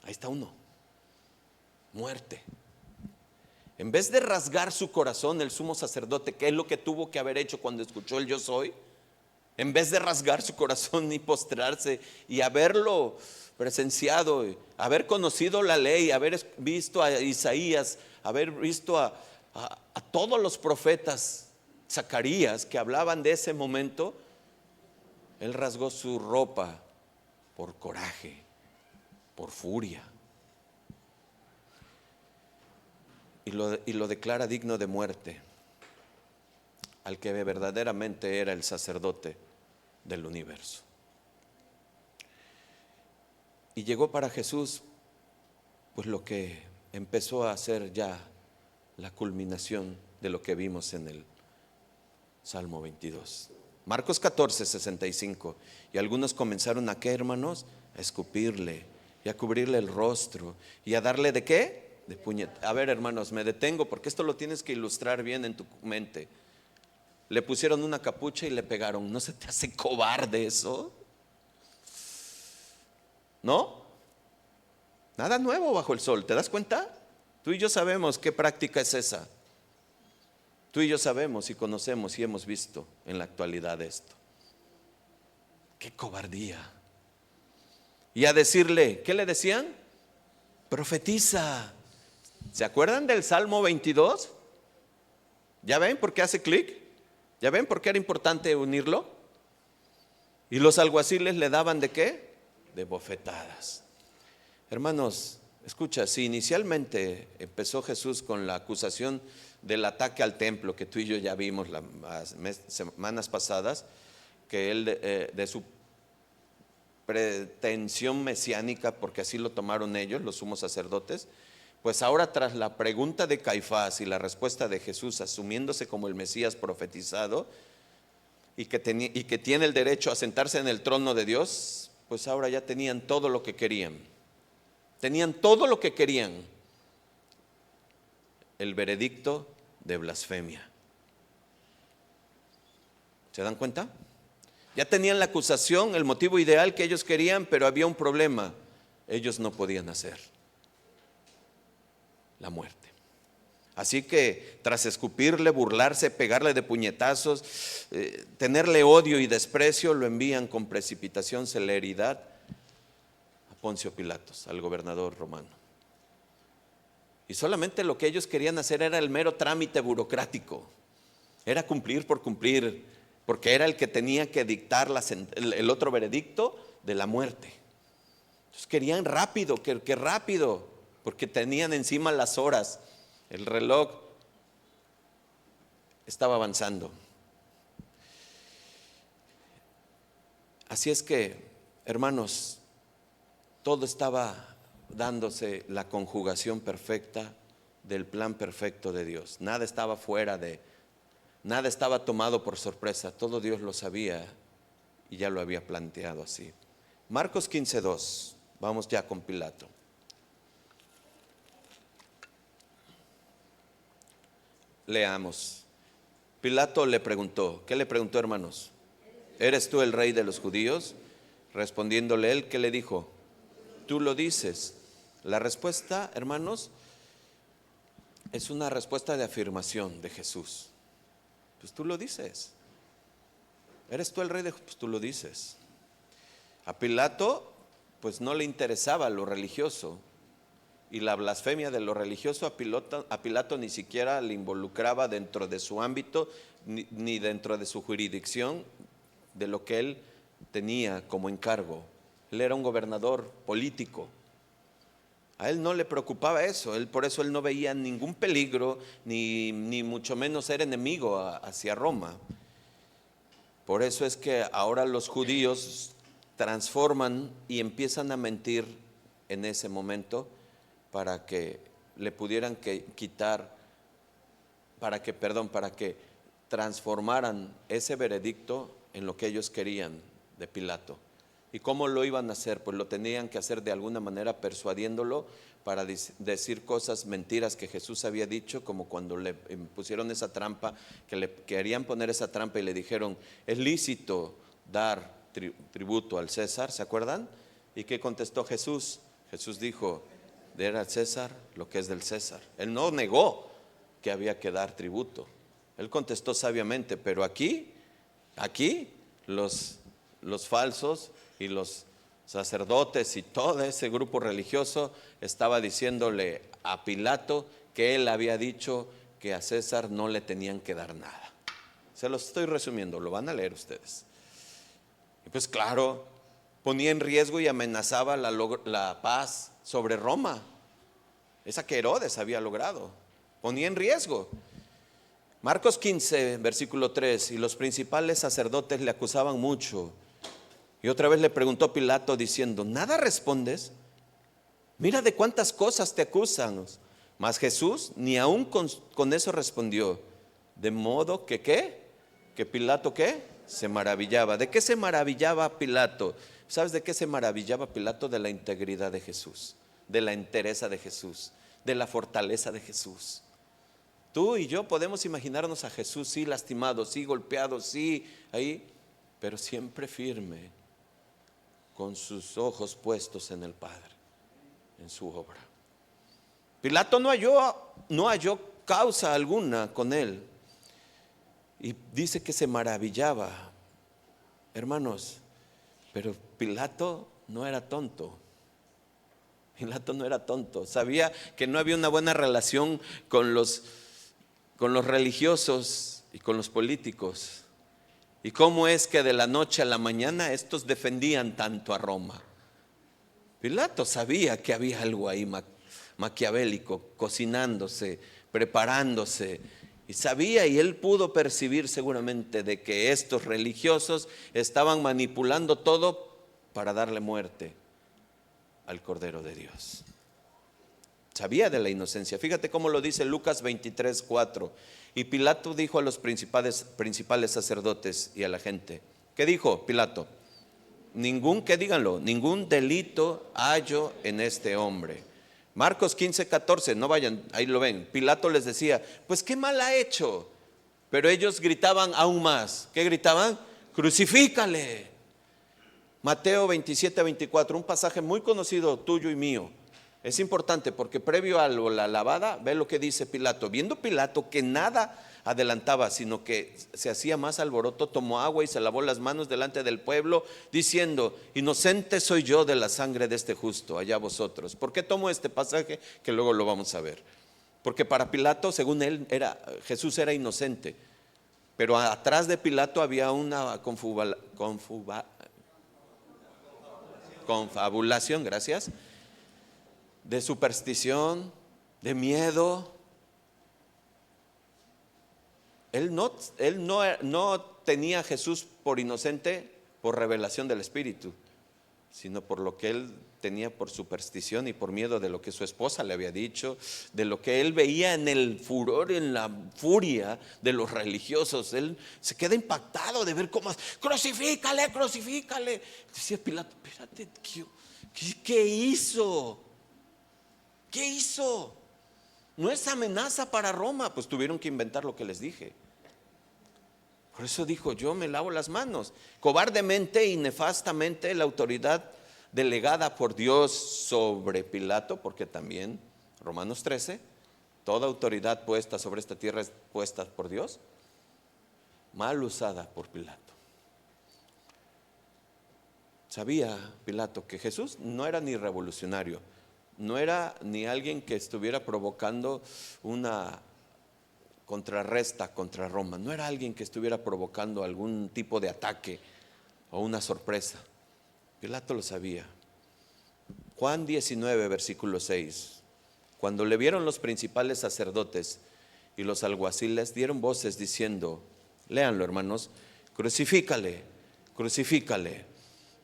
Ahí está uno. Muerte. En vez de rasgar su corazón, el sumo sacerdote, ¿qué es lo que tuvo que haber hecho cuando escuchó el yo soy? En vez de rasgar su corazón y postrarse y haberlo presenciado, haber conocido la ley, haber visto a Isaías, haber visto a todos los profetas, Zacarías, que hablaban de ese momento, él rasgó su ropa por coraje, por furia, y lo declara digno de muerte al que verdaderamente era el sacerdote del universo. Y llegó para Jesús pues lo que empezó a ser ya la culminación de lo que vimos en el Salmo 22. Marcos 14, 65. Y algunos comenzaron a, ¿qué, hermanos? A escupirle y a cubrirle el rostro y a darle ¿de qué? de puñetazos. A ver, hermanos, me detengo porque esto lo tienes que ilustrar bien en tu mente. Le pusieron una capucha y le pegaron. ¿No se te hace cobarde eso? ¿No? Nada nuevo bajo el sol, ¿te das cuenta? Tú y yo sabemos qué práctica es esa. Tú y yo sabemos y conocemos y hemos visto en la actualidad esto. ¡Qué cobardía! Y a decirle, ¿qué le decían? Profetiza. ¿Se acuerdan del Salmo 22? ¿Ya ven por qué hace clic? ¿Ya ven por qué era importante unirlo? Y los alguaciles le daban ¿de qué? De bofetadas. Hermanos, escucha, si inicialmente empezó Jesús con la acusación del ataque al templo, que tú y yo ya vimos las semanas pasadas, que él de su pretensión mesiánica, porque así lo tomaron ellos, los sumos sacerdotes, pues ahora tras la pregunta de Caifás y la respuesta de Jesús, asumiéndose como el Mesías profetizado y que tiene el derecho a sentarse en el trono de Dios, pues ahora ya tenían todo lo que querían. Tenían todo lo que querían. El veredicto de blasfemia. ¿Se dan cuenta? Ya tenían la acusación, el motivo ideal que ellos querían, pero había un problema. Ellos no podían hacer la muerte. Así que tras escupirle, burlarse, pegarle de puñetazos, tenerle odio y desprecio, lo envían con precipitación, celeridad a Poncio Pilatos, al gobernador romano. Y solamente lo que ellos querían hacer era el mero trámite burocrático. Era cumplir por cumplir, porque era el que tenía que dictar el otro veredicto de la muerte. Entonces querían rápido, que rápido, porque tenían encima las horas. El reloj estaba avanzando. Así es que, hermanos, todo estaba dándose la conjugación perfecta del plan perfecto de Dios. Nada estaba nada estaba tomado por sorpresa. Todo Dios lo sabía y ya lo había planteado así. Marcos 15:2. Vamos ya con Pilato. Leamos. Pilato le preguntó. ¿Qué le preguntó, hermanos? ¿Eres tú el rey de los judíos? Respondiéndole él, ¿qué le dijo? Tú lo dices. La respuesta, hermanos, es una respuesta de afirmación de Jesús. Pues tú lo dices. ¿Eres tú el rey de Judíos? Pues tú lo dices. A Pilato, pues no le interesaba lo religioso. Y la blasfemia de lo religioso a Pilato ni siquiera le involucraba dentro de su ámbito, ni dentro de su jurisdicción, de lo que él tenía como encargo. Él era un gobernador político. A él no le preocupaba eso, por eso él no veía ningún peligro, ni mucho menos era enemigo hacia Roma. Por eso es que ahora los judíos transforman y empiezan a mentir en ese momento para que le pudieran quitar, para que transformaran ese veredicto en lo que ellos querían de Pilato. ¿Y cómo lo iban a hacer? Pues lo tenían que hacer de alguna manera persuadiéndolo para decir cosas, mentiras que Jesús había dicho, como cuando le pusieron esa trampa, que le querían poner esa trampa y le dijeron, es lícito dar tributo al César, ¿se acuerdan? ¿Y qué contestó Jesús? Jesús dijo, dar al César lo que es del César. Él no negó que había que dar tributo. Él contestó sabiamente, pero aquí los falsos y los sacerdotes y todo ese grupo religioso estaba diciéndole a Pilato que él había dicho que a César no le tenían que dar nada. Se los estoy resumiendo, lo van a leer ustedes. Y pues claro, ponía en riesgo y amenazaba la paz sobre Roma, esa que Herodes había logrado. Ponía en riesgo. Marcos 15, versículo 3, y los principales sacerdotes le acusaban mucho. Y otra vez le preguntó Pilato diciendo, ¿nada respondes? Mira de cuántas cosas te acusan. Mas Jesús ni aún con eso respondió. De modo que ¿qué? Que Pilato ¿qué? Se maravillaba. ¿De qué se maravillaba Pilato? ¿Sabes de qué se maravillaba Pilato? De la integridad de Jesús, de la entereza de Jesús, de la fortaleza de Jesús. Tú y yo podemos imaginarnos a Jesús, sí lastimado, sí golpeado, sí ahí, pero siempre firme, con sus ojos puestos en el Padre, en su obra. Pilato no halló causa alguna con él, y dice que se maravillaba. Hermanos, pero Pilato no era tonto. Pilato no era tonto. Sabía que no había una buena relación con los religiosos y con los políticos. ¿Y cómo es que de la noche a la mañana estos defendían tanto a Roma? Pilato sabía que había algo ahí maquiavélico, cocinándose, preparándose. Y sabía, y él pudo percibir seguramente de que estos religiosos estaban manipulando todo para darle muerte al Cordero de Dios. Sabía de la inocencia. Fíjate cómo lo dice Lucas 23:4. Y Pilato dijo a los principales sacerdotes y a la gente. ¿Qué dijo Pilato? Ningún delito hallo en este hombre. Marcos 15:14, no vayan, ahí lo ven. Pilato les decía, pues qué mal ha hecho. Pero ellos gritaban aún más. ¿Qué gritaban? Crucifícale. Mateo 27:24, un pasaje muy conocido tuyo y mío. Es importante porque previo a la lavada, ve lo que dice Pilato. Viendo Pilato que nada adelantaba, sino que se hacía más alboroto, tomó agua y se lavó las manos delante del pueblo, diciendo, inocente soy yo de la sangre de este justo, allá vosotros. ¿Por qué tomo este pasaje? Que luego lo vamos a ver. Porque para Pilato, según él, Jesús era inocente. Pero atrás de Pilato había una confabulación, gracias, de superstición, de miedo. Él no tenía a Jesús por inocente por revelación del Espíritu, sino por lo que él tenía por superstición y por miedo de lo que su esposa le había dicho, de lo que él veía en el furor, en la furia de los religiosos. Él se queda impactado de ver cómo, crucifícale, crucifícale. Decía Pilato, espérate, ¿qué hizo? ¿Qué hizo? No es amenaza para Roma. Pues tuvieron que inventar lo que les dije. Por eso dijo, yo me lavo las manos. Cobardemente y nefastamente la autoridad delegada por Dios sobre Pilato, porque también Romanos 13, toda autoridad puesta sobre esta tierra es puesta por Dios, mal usada por Pilato. Sabía Pilato que Jesús no era ni revolucionario, no era ni alguien que estuviera provocando una contrarresta contra Roma, no era alguien que estuviera provocando algún tipo de ataque o una sorpresa. Pilato lo sabía. Juan 19, versículo 6. Cuando le vieron los principales sacerdotes y los alguaciles, dieron voces diciendo, léanlo hermanos, crucifícale, crucifícale.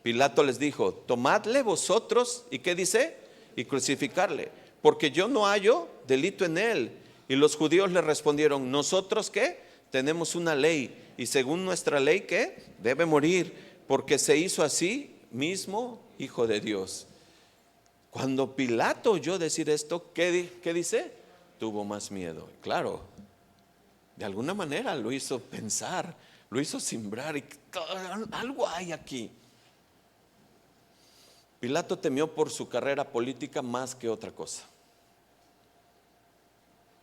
Pilato les dijo, tomadle vosotros, ¿y qué dice? Y crucificarle, porque yo no hallo delito en él. Y los judíos le respondieron, ¿nosotros qué? Tenemos una ley, y según nuestra ley, ¿qué? Debe morir, porque se hizo así mismo hijo de Dios. Cuando Pilato oyó decir esto, ¿qué dice? Tuvo más miedo. Claro, de alguna manera lo hizo pensar, lo hizo simbrar, y algo hay aquí. Pilato temió por su carrera política más que otra cosa.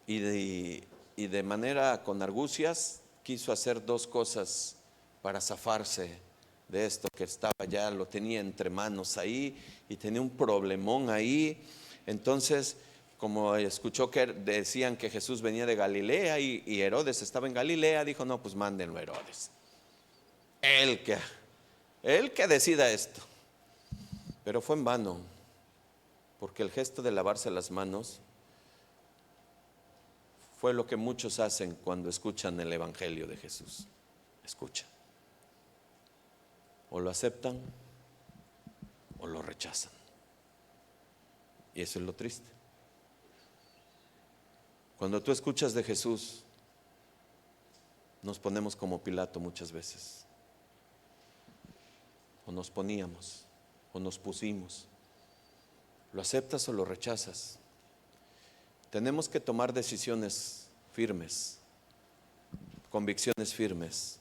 Y de manera con argucias quiso hacer dos cosas para zafarse de esto que estaba ya, lo tenía entre manos ahí y tenía un problemón ahí. Entonces, como escuchó que decían que Jesús venía de Galilea y Herodes estaba en Galilea, dijo, no, pues mándenlo a Herodes. Él que decida esto. Pero fue en vano, porque el gesto de lavarse las manos fue lo que muchos hacen cuando escuchan el Evangelio de Jesús. Escuchan. O lo aceptan o lo rechazan. Y eso es lo triste. Cuando tú escuchas de Jesús, nos ponemos como Pilato muchas veces. O nos poníamos, o nos pusimos. ¿Lo aceptas o lo rechazas? Tenemos que tomar decisiones firmes, convicciones firmes.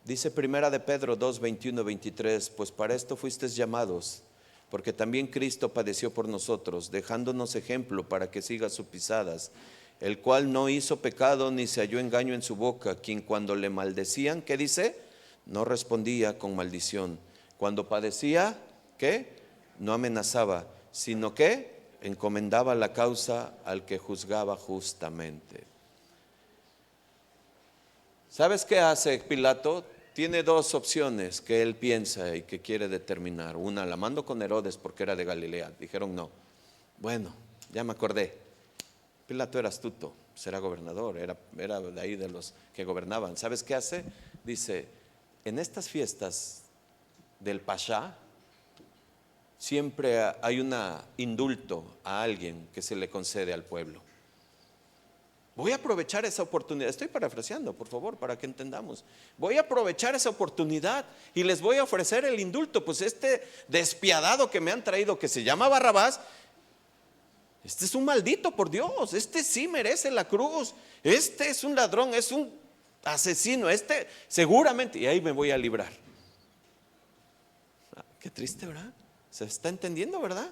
Dice Primera de Pedro 2, 21, 23, pues para esto fuisteis llamados, porque también Cristo padeció por nosotros, dejándonos ejemplo para que siga sus pisadas, el cual no hizo pecado ni se halló engaño en su boca, quien cuando le maldecían, ¿qué dice? No respondía con maldición. Cuando padecía, ¿qué? No amenazaba, sino que encomendaba la causa al que juzgaba justamente. ¿Sabes qué hace Pilato? Tiene dos opciones que él piensa y que quiere determinar. Una, la mando con Herodes porque era de Galilea. Dijeron no. Bueno, ya me acordé. Pilato era astuto, era gobernador, era de ahí de los que gobernaban. ¿Sabes qué hace? Dice, en estas fiestas del Pashá, siempre hay un indulto a alguien que se le concede al pueblo. Voy a aprovechar esa oportunidad, estoy parafraseando, por favor, para que entendamos. Voy a aprovechar esa oportunidad y les voy a ofrecer el indulto. Pues este despiadado que me han traído, que se llama Barrabás, este es un maldito, por Dios, este sí merece la cruz, este es un ladrón, es un asesino, este seguramente, y ahí me voy a librar. Qué triste, ¿verdad? ¿Se está entendiendo, verdad?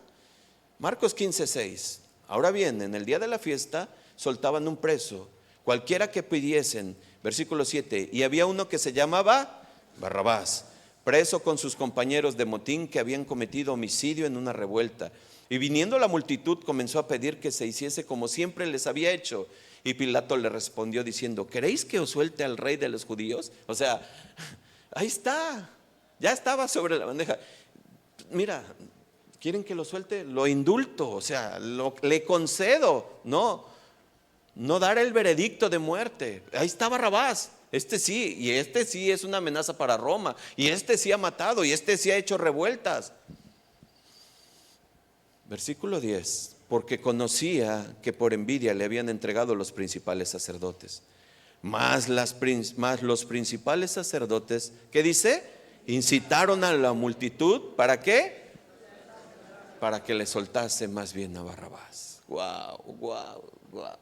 Marcos 15, 6. Ahora bien, en el día de la fiesta soltaban un preso, cualquiera que pidiesen, versículo 7, y había uno que se llamaba Barrabás, preso con sus compañeros de motín que habían cometido homicidio en una revuelta. Y viniendo la multitud comenzó a pedir que se hiciese como siempre les había hecho. Y Pilato le respondió diciendo, ¿queréis que os suelte al rey de los judíos? O sea, ahí está, ya estaba sobre la bandeja. Mira, ¿quieren que lo suelte? Lo indulto, o sea, le concedo, no dar el veredicto de muerte. Ahí está Barrabás, este sí, y este sí es una amenaza para Roma, y este sí ha matado, y este sí ha hecho revueltas. Versículo 10, porque conocía que por envidia le habían entregado los principales sacerdotes. Más los principales sacerdotes, ¿qué dice? Incitaron a la multitud, ¿para qué? Para que le soltase más bien a Barrabás. Wow, wow, wow.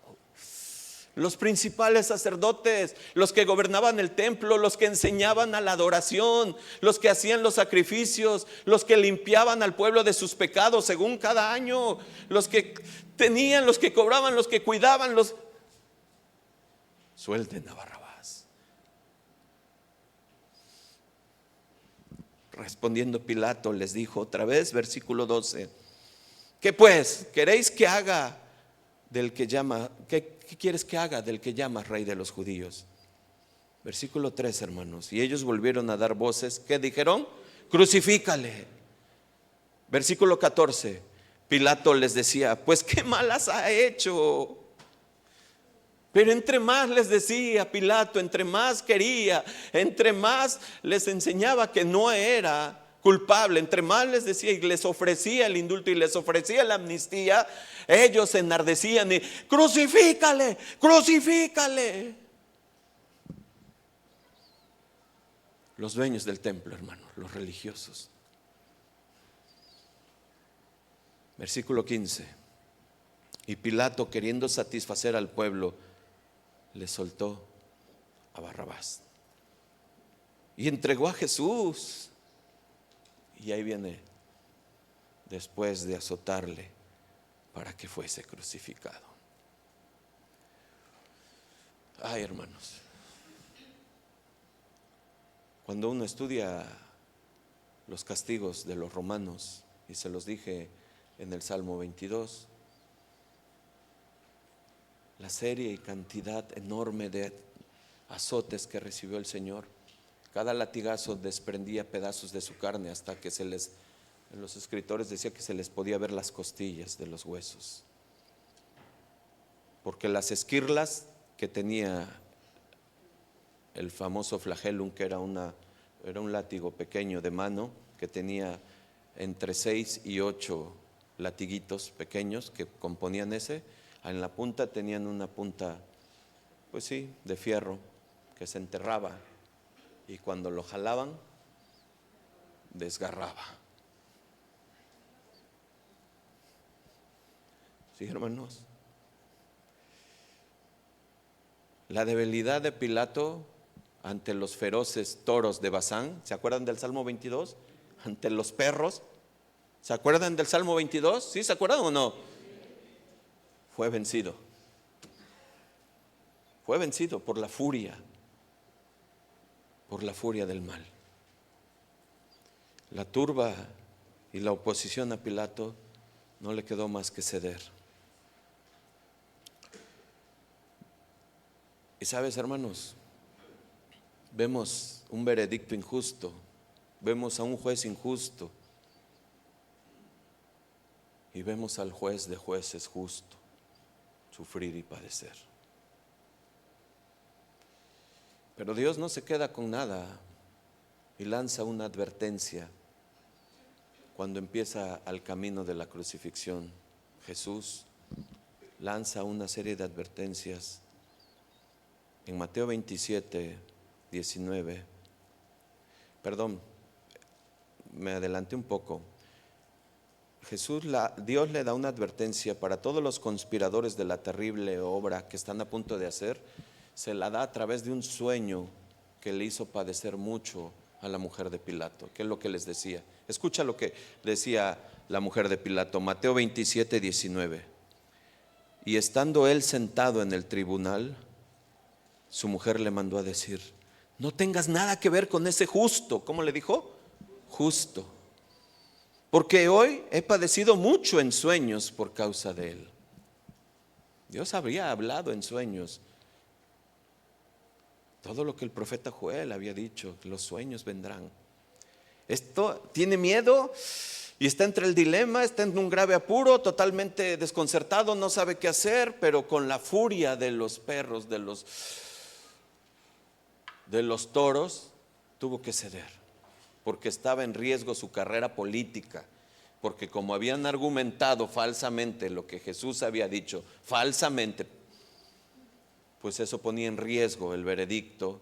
Los principales sacerdotes, los que gobernaban el templo, los que enseñaban a la adoración, los que hacían los sacrificios, los que limpiaban al pueblo de sus pecados según cada año, los que tenían, los que cobraban, los que cuidaban, suelten a Barrabás. Respondiendo Pilato les dijo otra vez, versículo 12, ¿qué pues? ¿Queréis que haga del que llama, qué quieres que haga del que llama rey de los judíos? Versículo 3, hermanos, y ellos volvieron a dar voces, ¿qué dijeron? Crucifícale. Versículo 14, Pilato les decía, pues qué malas ha hecho. Pero entre más les decía Pilato, entre más quería, entre más les enseñaba que no era culpable, entre más les decía y les ofrecía el indulto y les ofrecía la amnistía, ellos se enardecían y crucifícale, crucifícale. Los dueños del templo, hermanos, los religiosos. Versículo 15, y Pilato, queriendo satisfacer al pueblo, le soltó a Barrabás y entregó a Jesús. Y ahí viene, después de azotarle, para que fuese crucificado. Ay, hermanos, cuando uno estudia los castigos de los romanos, y se los dije en el Salmo 22, la serie y cantidad enorme de azotes que recibió el Señor, cada latigazo desprendía pedazos de su carne hasta que los escritores decían que se les podía ver las costillas de los huesos, porque las esquirlas que tenía el famoso flagellum, que era un látigo pequeño de mano que tenía entre 6 y 8 latiguitos pequeños que componían ese. En la punta tenían una punta, pues sí, de fierro que se enterraba y cuando lo jalaban desgarraba. Sí, hermanos. La debilidad de Pilato ante los feroces toros de Bazán. ¿Se acuerdan del Salmo 22? Ante los perros. ¿Se acuerdan del Salmo 22? ¿Sí se acuerdan o no? Fue vencido. Fue vencido por la furia del mal. La turba y la oposición a Pilato no le quedó más que ceder. Y sabes, hermanos, vemos un veredicto injusto, vemos a un juez injusto y vemos al juez de jueces justo sufrir y padecer. Pero Dios no se queda con nada y lanza una advertencia cuando empieza al camino de la crucifixión. Jesús lanza una serie de advertencias en Mateo 27, 19. Perdón, me adelanté un poco. Dios le da una advertencia para todos los conspiradores de la terrible obra que están a punto de hacer. Se la da a través de un sueño que le hizo padecer mucho a la mujer de Pilato. ¿Qué es lo que les decía? Escucha lo que decía la mujer de Pilato, Mateo 27, 19. Y estando él sentado en el tribunal, su mujer le mandó a decir: no tengas nada que ver con ese justo. ¿Cómo le dijo? Justo. Porque hoy he padecido mucho en sueños por causa de él. Dios había hablado en sueños. Todo lo que el profeta Joel había dicho, los sueños vendrán. Esto tiene miedo y está entre el dilema, está en un grave apuro, totalmente desconcertado, no sabe qué hacer, pero con la furia de los perros, de los toros, tuvo que ceder, porque estaba en riesgo su carrera política, porque como habían argumentado falsamente lo que Jesús había dicho, falsamente, pues eso ponía en riesgo el veredicto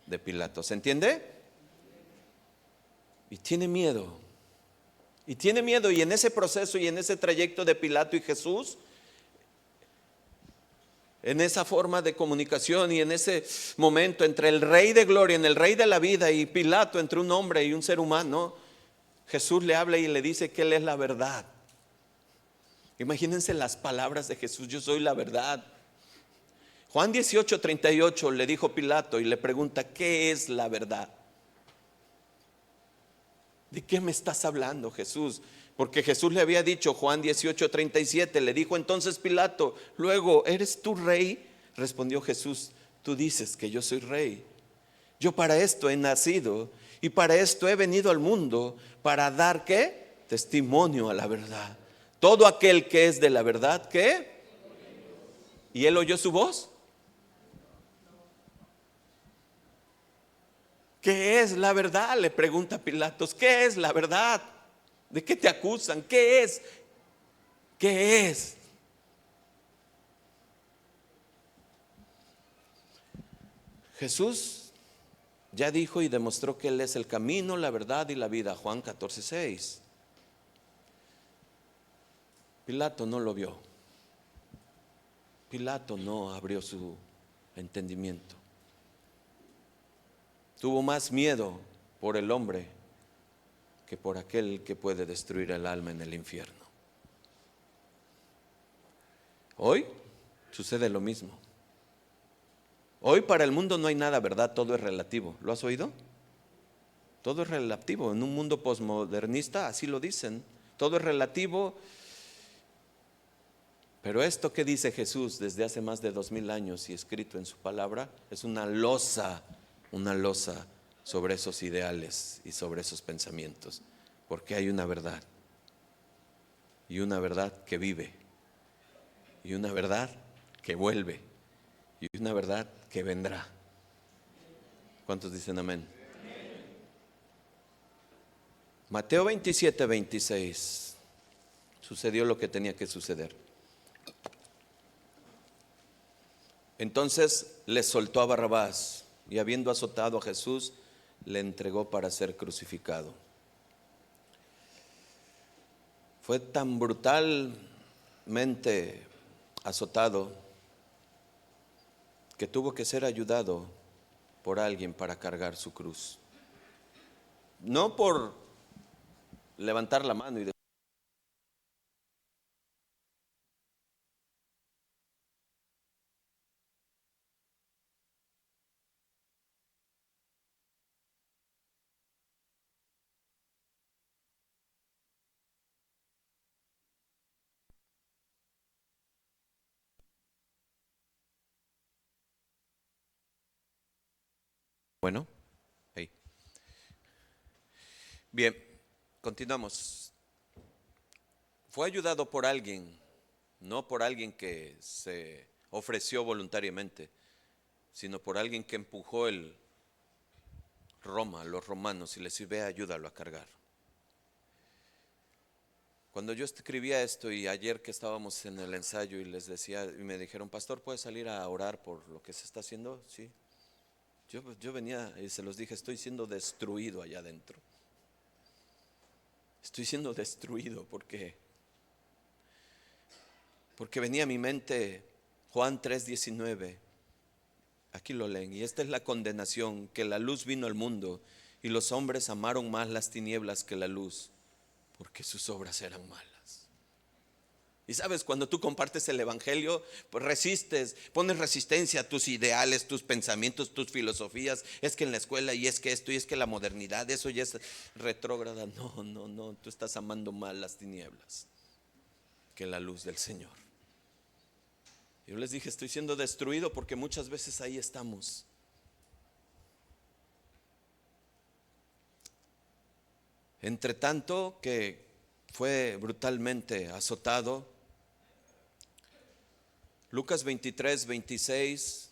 de Pilato. ¿Se entiende? Y tiene miedo. Y tiene miedo, y en ese proceso y en ese trayecto de Pilato y Jesús, en esa forma de comunicación y en ese momento entre el Rey de Gloria, en el Rey de la vida, y Pilato, entre un hombre y un ser humano, Jesús le habla y le dice que Él es la verdad. Imagínense las palabras de Jesús: yo soy la verdad. Juan 18, 38 le dijo Pilato y le pregunta: ¿qué es la verdad? ¿De qué me estás hablando, Jesús? Porque Jesús le había dicho, Juan 18, 37, le dijo entonces Pilato: luego, ¿eres tú rey? Respondió Jesús: tú dices que yo soy rey. Yo para esto he nacido y para esto he venido al mundo, para dar ¿qué? Testimonio a la verdad. Todo aquel que es de la verdad, ¿qué? ¿Y él oyó su voz? ¿Qué es la verdad? Le pregunta Pilatos. ¿Qué es la verdad? ¿De qué te acusan? ¿Qué es? ¿Qué es? Jesús ya dijo y demostró que Él es el camino, la verdad y la vida. Juan 14, 6. Pilato no lo vio. Pilato no abrió su entendimiento. Tuvo más miedo por el hombre que por aquel que puede destruir el alma en el infierno. Hoy sucede lo mismo. Hoy para el mundo no hay nada verdad, todo es relativo. ¿Lo has oído? Todo es relativo. En un mundo posmodernista así lo dicen. Todo es relativo. Pero esto que dice Jesús desde hace más de 2000 años y escrito en su palabra es una losa sobre esos ideales y sobre esos pensamientos, porque hay una verdad, y una verdad que vive, y una verdad que vuelve, y una verdad que vendrá. ¿Cuántos dicen amén? Mateo 27, 26. Sucedió lo que tenía que suceder. Entonces le soltó a Barrabás, y habiendo azotado a Jesús, le entregó para ser crucificado. fue tan brutalmente azotado que tuvo que ser ayudado por alguien para cargar su cruz. No por levantar la mano y decir, bueno, hey. Bien, continuamos. Fue ayudado por alguien, no por alguien que se ofreció voluntariamente, sino por alguien que empujó los romanos, y les dijo: ve, ayúdalo a cargar. Cuando yo escribía esto, y ayer que estábamos en el ensayo y les decía, y me dijeron: pastor, ¿puedes salir a orar por lo que se está haciendo? Sí. Yo venía y se los dije: estoy siendo destruido allá adentro. Estoy siendo destruido porque venía a mi mente Juan 3:19. Aquí lo leen: y esta es la condenación, que la luz vino al mundo, y los hombres amaron más las tinieblas que la luz, porque sus obras eran malas. Y sabes, cuando tú compartes el evangelio, pues resistes, pones resistencia a tus ideales, tus pensamientos, tus filosofías. Es que en la escuela, y es que esto, y es que la modernidad, eso ya es retrógrada. No, tú estás amando más las tinieblas que la luz del Señor. Yo les dije: estoy siendo destruido porque muchas veces ahí estamos. Entre tanto que fue brutalmente azotado, Lucas 23:26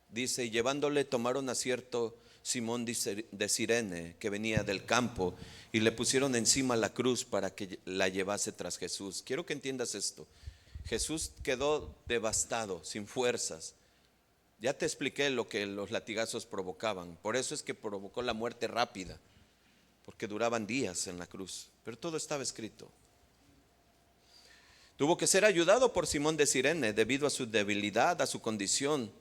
dice: y llevándole tomaron a cierto Simón de Cirene, que venía del campo, y le pusieron encima la cruz para que la llevase tras Jesús. Quiero que entiendas esto. Jesús quedó devastado, sin fuerzas. Ya te expliqué lo que los latigazos provocaban. Por eso es que provocó la muerte rápida, porque duraban días en la cruz. Pero todo estaba escrito. Tuvo que ser ayudado por Simón de Cirene debido a su debilidad, a su condición.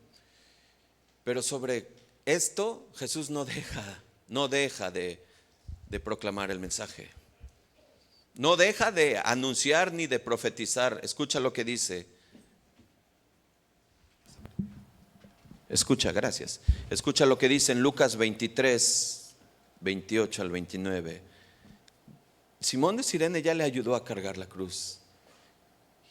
Pero sobre esto Jesús no deja de proclamar el mensaje. No deja de anunciar ni de profetizar. Escucha lo que dice. Escucha, gracias. Escucha lo que dice en Lucas 23:28 al 29. Simón de Cirene ya le ayudó a cargar la cruz.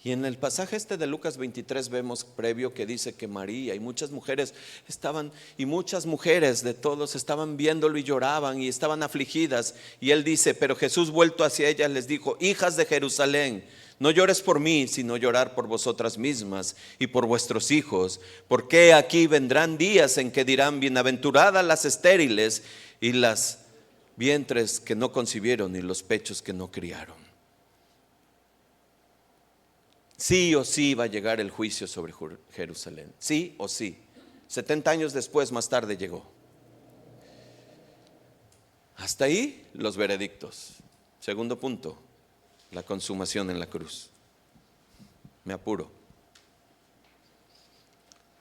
Y en el pasaje de Lucas 23 vemos previo que dice que María y muchas mujeres de todos estaban viéndolo y lloraban y estaban afligidas. Y él dice: pero Jesús, vuelto hacia ellas, les dijo: hijas de Jerusalén, no llores por mí, sino llorar por vosotras mismas y por vuestros hijos, porque aquí vendrán días en que dirán: bienaventuradas las estériles y las vientres que no concibieron y los pechos que no criaron. Sí o sí va a llegar el juicio sobre Jerusalén. Sí o sí. 70 años después, más tarde llegó. Hasta ahí los veredictos. Segundo punto: la consumación en la cruz. Me apuro.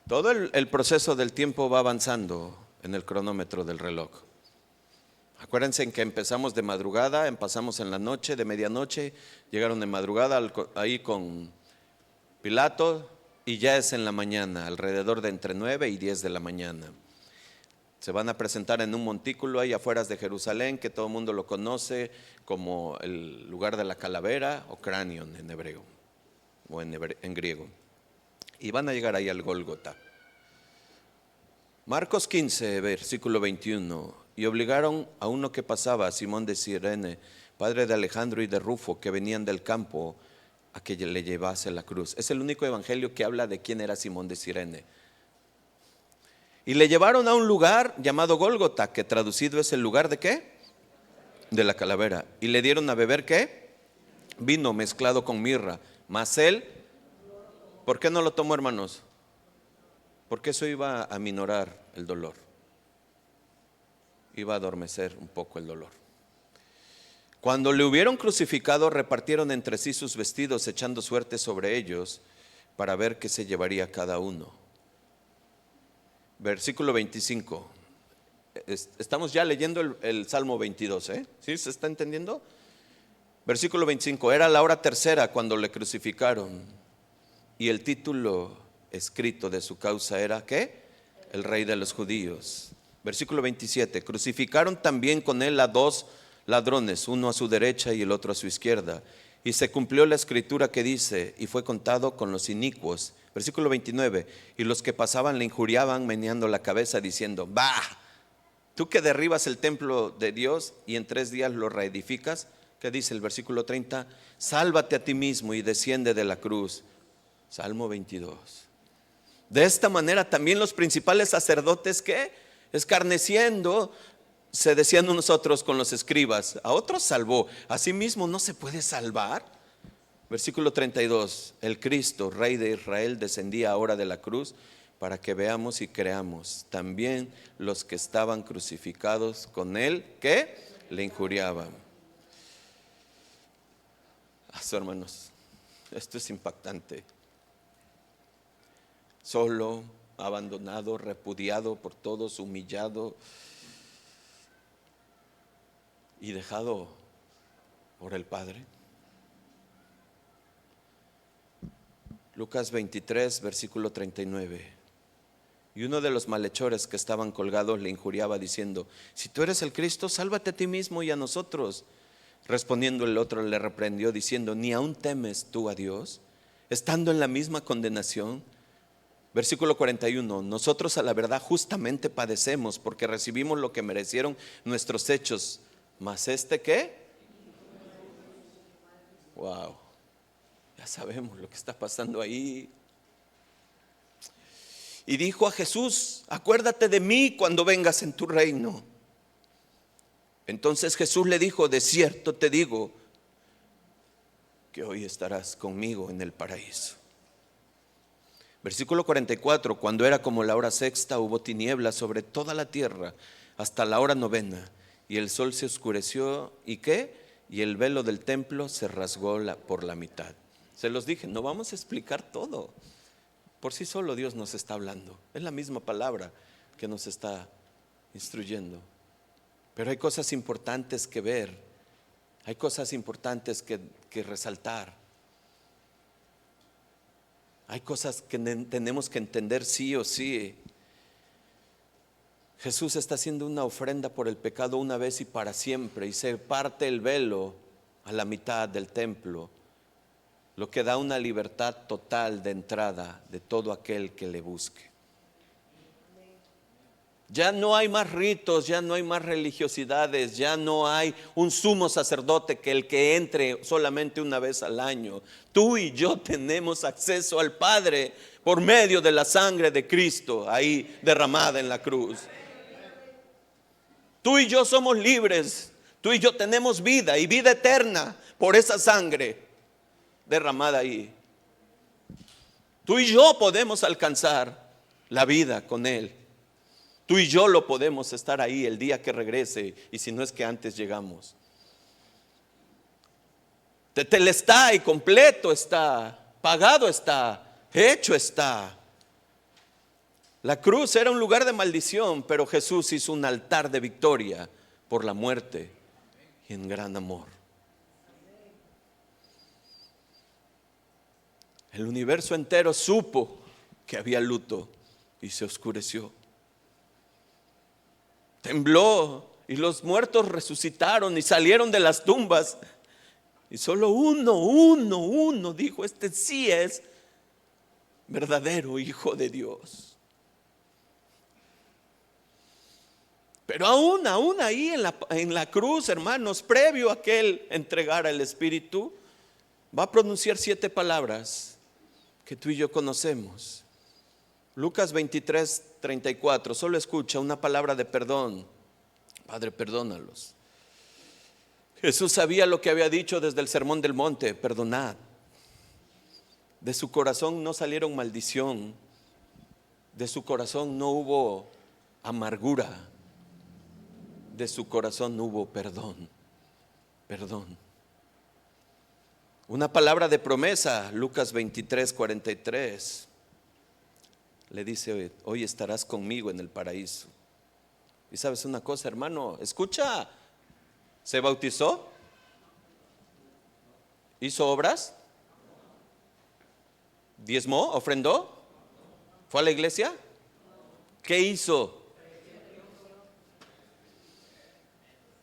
Todo el proceso del tiempo va avanzando en el cronómetro del reloj. Acuérdense en que empezamos de madrugada, empezamos en la noche, de medianoche, llegaron de madrugada ahí con Pilato, y ya es en la mañana, alrededor de entre 9 y 10 de la mañana. Se van a presentar en un montículo ahí afuera de Jerusalén, que todo el mundo lo conoce como el lugar de la calavera, o cranion en hebreo o en griego. Y van a llegar ahí al Gólgota. Marcos 15, versículo 21. Y obligaron a uno que pasaba, a Simón de Cirene, padre de Alejandro y de Rufo, que venían del campo, a que le llevase la cruz. Es el único evangelio que habla de quién era Simón de Cirene. Y le llevaron a un lugar llamado Gólgota, que traducido es el lugar de ¿qué? De la calavera. Y le dieron a beber ¿qué? Vino mezclado con mirra. Mas él, ¿por qué no lo tomó, hermanos? Porque eso iba a aminorar el dolor. Iba a adormecer un poco el dolor. Cuando le hubieron crucificado, repartieron entre sí sus vestidos, echando suerte sobre ellos para ver qué se llevaría cada uno. Versículo 25. Estamos ya leyendo el Salmo 22, ¿sí? ¿Se está entendiendo? Versículo 25. Era la hora tercera cuando le crucificaron, y el título escrito de su causa era ¿qué? El Rey de los Judíos. Versículo 27. Crucificaron también con él a dos ladrones, uno a su derecha y el otro a su izquierda. Y se cumplió la escritura que dice: y fue contado con los inicuos. Versículo 29. Y los que pasaban le injuriaban, meneando la cabeza, diciendo: bah, tú que derribas el templo de Dios y en 3 días lo reedificas. ¿Qué dice el versículo 30? Sálvate a ti mismo y desciende de la cruz. Salmo 22. De esta manera también los principales sacerdotes, ¿qué? Escarneciendo, se decían unos otros con los escribas: a otros salvó, a sí mismo no se puede salvar. Versículo 32. El Cristo, Rey de Israel, descendía ahora de la cruz para que veamos y creamos. También los que estaban crucificados con él, ¿qué? Le injuriaban. Hermanos, esto es impactante. Solo, abandonado, repudiado por todos, humillado y dejado por el Padre. Lucas 23, versículo 39. Y uno de los malhechores que estaban colgados le injuriaba diciendo: si tú eres el Cristo, sálvate a ti mismo y a nosotros. Respondiendo el otro le reprendió diciendo: ¿ni aún temes tú a Dios, estando en la misma condenación? Versículo 41. Nosotros a la verdad justamente padecemos, porque recibimos lo que merecieron nuestros hechos. ¿Mas este qué? Wow, ya sabemos lo que está pasando ahí. Y dijo a Jesús: acuérdate de mí cuando vengas en tu reino. Entonces Jesús le dijo: de cierto te digo que hoy estarás conmigo en el paraíso. Versículo 44. Cuando era como la hora sexta, hubo tinieblas sobre toda la tierra hasta la hora novena, y el sol se oscureció, ¿y qué? Y el velo del templo se rasgó por la mitad. Se los dije, no vamos a explicar todo. Por sí solo Dios nos está hablando. Es la misma palabra que nos está instruyendo. Pero hay cosas importantes que ver, hay cosas importantes que resaltar, hay cosas que tenemos que entender sí o sí. Jesús está haciendo una ofrenda por el pecado una vez y para siempre, y se parte el velo a la mitad del templo, lo que da una libertad total de entrada de todo aquel que le busque. Ya no hay más ritos, ya no hay más religiosidades, ya no hay un sumo sacerdote que el que entre solamente una vez al año. Tú y yo tenemos acceso al Padre por medio de la sangre de Cristo ahí derramada en la cruz. Tú y yo somos libres, tú y yo tenemos vida y vida eterna por esa sangre derramada ahí. Tú y yo podemos alcanzar la vida con Él. Tú y yo lo podemos estar ahí el día que regrese, y si no es que antes llegamos. Tetelestai, completo está, pagado está, hecho está. La cruz era un lugar de maldición, pero Jesús hizo un altar de victoria por la muerte y en gran amor. El universo entero supo que había luto y se oscureció. Tembló y los muertos resucitaron y salieron de las tumbas. Y solo uno dijo: este sí es verdadero Hijo de Dios. Pero aún ahí en la cruz, hermanos, previo a que Él entregara el Espíritu, va a pronunciar 7 palabras que tú y yo conocemos. Lucas 23, 34, solo escucha una palabra de perdón: Padre, perdónalos. Jesús sabía lo que había dicho desde el Sermón del Monte: perdonad. De su corazón no salieron maldición, de su corazón no hubo amargura, de su corazón hubo perdón. perdón. Una palabra de promesa, Lucas 23:43. Le dice: hoy estarás conmigo en el paraíso. Y sabes una cosa, hermano, escucha, ¿se bautizó? ¿Hizo obras? ¿Diezmó? ¿Ofrendó? ¿Fue a la iglesia? ¿Qué hizo?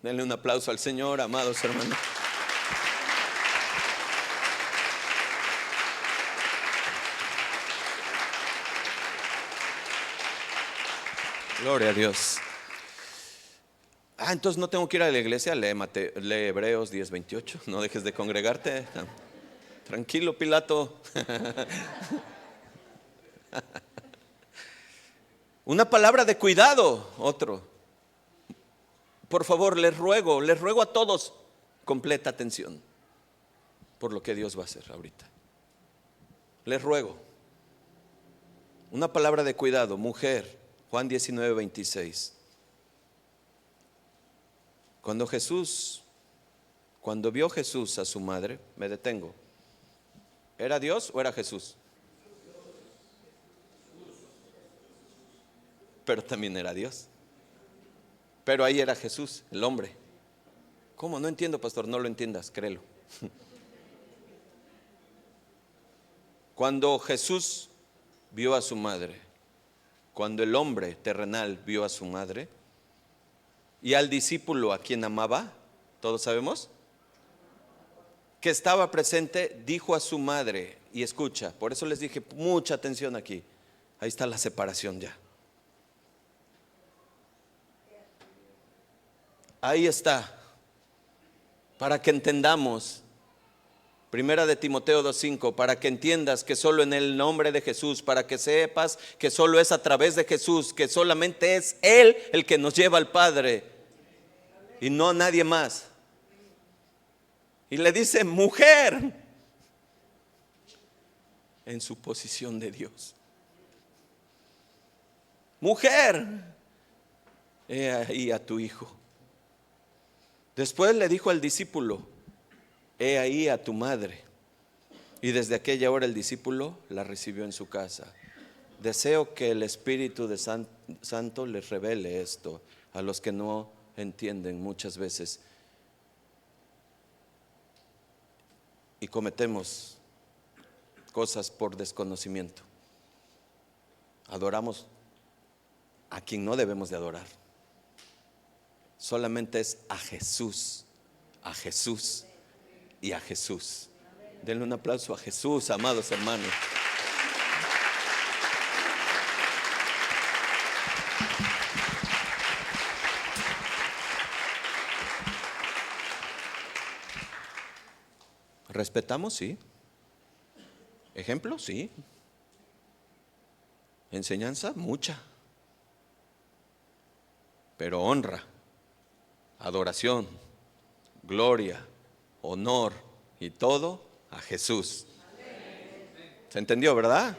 Denle un aplauso al Señor, amados hermanos. Gloria a Dios. Entonces no tengo que ir a la iglesia. Lee Hebreos 10:28. No dejes de congregarte. Tranquilo, Pilato. Una palabra de cuidado, otro. Por favor, les ruego a todos completa atención por lo que Dios va a hacer ahorita. Les ruego. Una palabra de cuidado, mujer, Juan 19:26. Cuando vio Jesús a su madre, me detengo. ¿Era Dios o era Jesús? Pero también era Dios. Pero ahí era Jesús, el hombre. ¿Cómo? No entiendo, pastor. No lo entiendas, créelo. Cuando Jesús vio a su madre, cuando el hombre terrenal vio a su madre y al discípulo a quien amaba, todos sabemos, que estaba presente, dijo a su madre, y escucha, por eso les dije mucha atención aquí, ahí está la separación ya. Ahí está, para que entendamos. Primera de Timoteo 2:5, para que entiendas que solo en el nombre de Jesús, para que sepas que solo es a través de Jesús, que solamente es Él el que nos lleva al Padre y no nadie más. Y le dice: mujer, en su posición de Dios. Mujer, he ahí a tu hijo. Después le dijo al discípulo: he ahí a tu madre. Y desde aquella hora el discípulo la recibió en su casa. Deseo que el Espíritu de Santo les revele esto a los que no entienden muchas veces. Y cometemos cosas por desconocimiento. Adoramos a quien no debemos de adorar. Solamente es a Jesús y a Jesús. Denle un aplauso a Jesús, amados hermanos. ¿Respetamos? Sí. ¿Ejemplo? Sí. ¿Enseñanza? Mucha. Pero honra, adoración, gloria, honor y todo a Jesús. ¿Se entendió, verdad?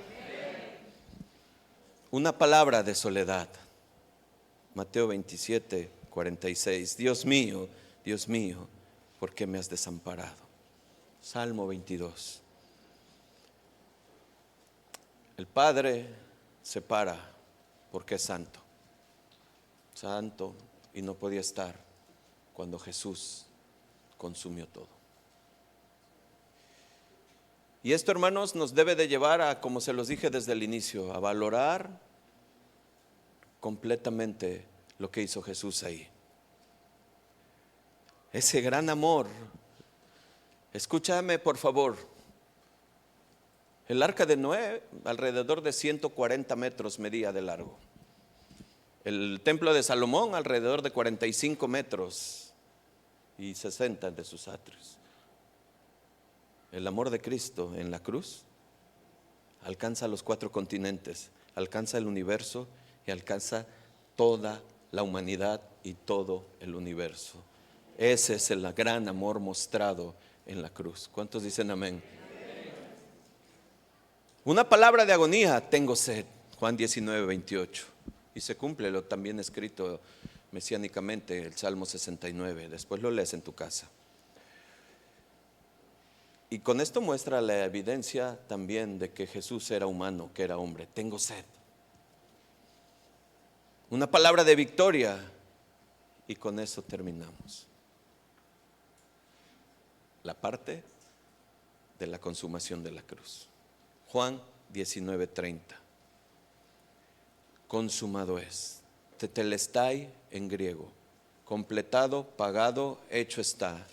Una palabra de soledad. Mateo 27:46. Dios mío, ¿por qué me has desamparado? Salmo 22. El Padre se para porque es santo. Santo, y no podía estar cuando Jesús consumió todo. Y esto, hermanos, nos debe de llevar a, como se los dije desde el inicio, a valorar completamente lo que hizo Jesús ahí. Ese gran amor. Escúchame, por favor. El arca de Noé, alrededor de 140 metros medía de largo. El templo de Salomón, alrededor de 45 metros y 60 de sus atrios. El amor de Cristo en la cruz alcanza los 4 continentes, alcanza el universo y alcanza toda la humanidad y todo el universo. Ese es el gran amor mostrado en la cruz. ¿Cuántos dicen amén? Una palabra de agonía: tengo sed. Juan 19:28. Y se cumple lo también escrito mesiánicamente, el Salmo 69. Después lo lees en tu casa. Y con esto muestra la evidencia también de que Jesús era humano, que era hombre. Tengo sed. Una palabra de victoria, y con eso terminamos. La parte de la consumación de la cruz. Juan 19:30. Consumado es. Tetelestai en griego. Completado, pagado, hecho está.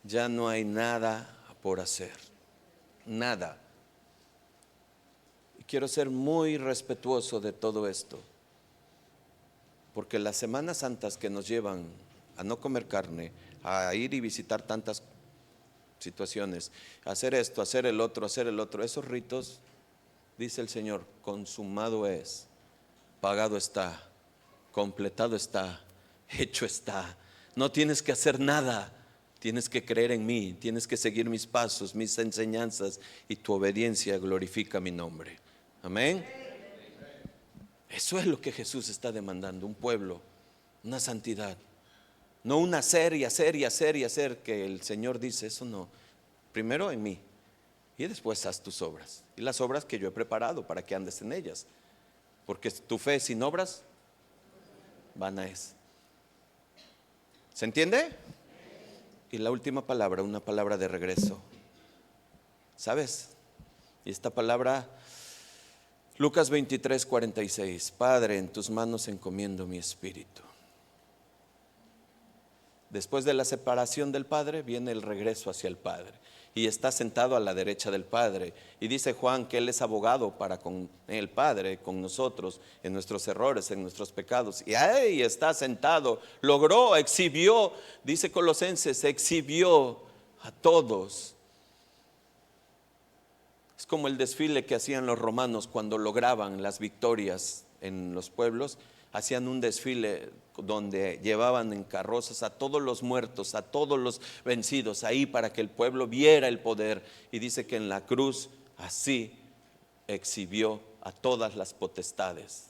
Ya no hay nada por hacer. Nada. Y quiero ser muy respetuoso de todo esto. Porque las Semanas Santas que nos llevan a no comer carne, a ir y visitar tantas situaciones, hacer esto, hacer el otro, esos ritos, dice el Señor, consumado es, pagado está, completado está, hecho está. No tienes que hacer nada, tienes que creer en mí, tienes que seguir mis pasos, mis enseñanzas, y tu obediencia glorifica mi nombre. Amén. Eso es lo que Jesús está demandando, un pueblo, una santidad. No un hacer y hacer y hacer y hacer, que el Señor dice, eso no. Primero en mí, y después haz tus obras. Y las obras que yo he preparado para que andes en ellas. Porque tu fe sin obras, vana es. ¿Se entiende? Y la última palabra, una palabra de regreso. ¿Sabes? Y esta palabra, Lucas 23:46. Padre, en tus manos encomiendo mi espíritu. Después de la separación del Padre viene el regreso hacia el Padre, y está sentado a la derecha del Padre, y dice Juan que Él es abogado para con el Padre, con nosotros, en nuestros errores, en nuestros pecados, y ahí está sentado, logró, exhibió, dice Colosenses, exhibió a todos. Es como el desfile que hacían los romanos cuando lograban las victorias en los pueblos. Hacían un desfile donde llevaban en carrozas a todos los muertos, a todos los vencidos, ahí para que el pueblo viera el poder. Y dice que en la cruz así exhibió a todas las potestades,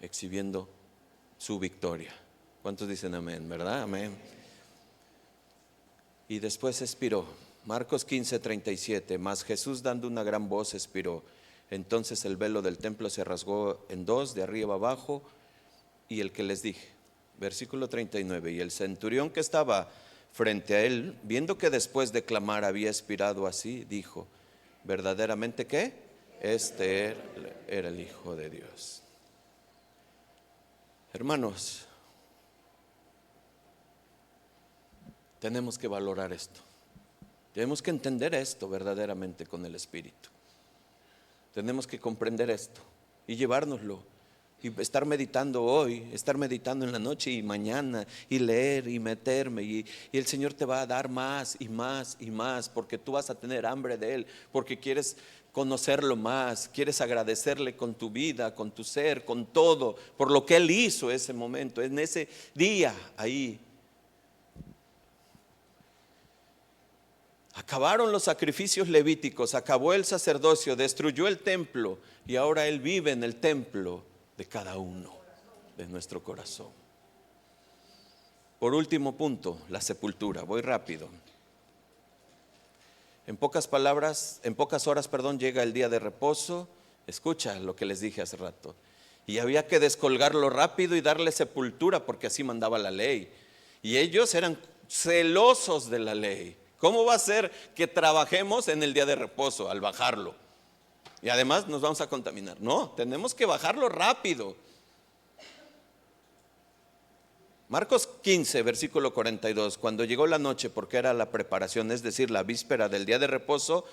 exhibiendo su victoria. ¿Cuántos dicen amén, verdad? Amén. Y después expiró. Marcos 15:37. Mas Jesús, dando una gran voz, expiró. Entonces el velo del templo se rasgó en dos, de arriba abajo. Y el que les dije, versículo 39, y el centurión que estaba frente a él, viendo que después de clamar había expirado así, dijo, verdaderamente que este era el Hijo de Dios. Hermanos, tenemos que valorar esto. Tenemos que entender esto verdaderamente con el Espíritu. Tenemos que comprender esto y llevárnoslo, y estar meditando hoy, estar meditando en la noche y mañana, y leer y meterme, y el Señor te va a dar más y más y más, porque tú vas a tener hambre de Él, porque quieres conocerlo más, quieres agradecerle con tu vida, con tu ser, con todo, por lo que Él hizo ese momento, en ese día ahí. Acabaron los sacrificios levíticos, acabó el sacerdocio, destruyó el templo, y ahora Él vive en el templo de cada uno de nuestro corazón. Por último punto, la sepultura. Voy rápido. En pocas horas, llega el día de reposo. Escucha lo que les dije hace rato. Y había que descolgarlo rápido y darle sepultura, porque así mandaba la ley. Y ellos eran celosos de la ley. ¿Cómo va a ser que trabajemos en el día de reposo al bajarlo? Y además nos vamos a contaminar. No, tenemos que bajarlo rápido. Marcos 15, versículo 42. Cuando llegó la noche, porque era la preparación, es decir, la víspera del día de reposo,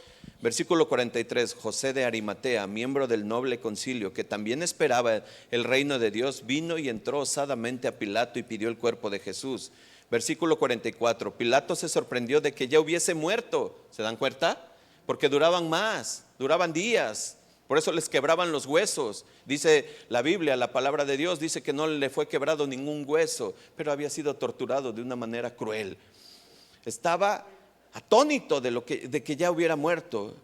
versículo 43, José de Arimatea, miembro del noble concilio, que también esperaba el reino de Dios, vino y entró osadamente a Pilato y pidió el cuerpo de Jesús. Versículo 44, Pilato se sorprendió de que ya hubiese muerto. ¿Se dan cuenta? Porque duraban días. Por eso les quebraban los huesos. Dice la Biblia, la palabra de Dios dice que no le fue quebrado ningún hueso, pero había sido torturado de una manera cruel. Estaba atónito de que ya hubiera muerto.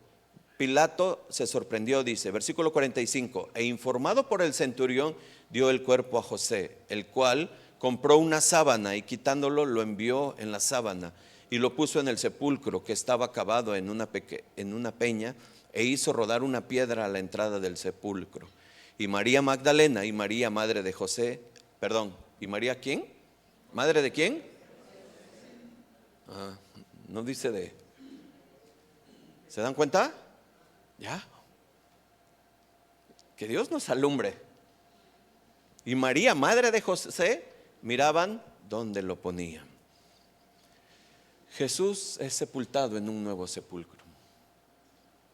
Pilato se sorprendió, dice, versículo 45, e informado por el centurión, dio el cuerpo a José, el cual, compró una sábana y quitándolo lo envió en la sábana y lo puso en el sepulcro que estaba cavado en una peña, e hizo rodar una piedra a la entrada del sepulcro. Y María Magdalena y María, madre de José, ¿y María quién? ¿Madre de quién? No dice de. ¿Se dan cuenta? Ya. Que Dios nos alumbre. Y María, madre de José, miraban dónde lo ponían. Jesús es sepultado en un nuevo sepulcro.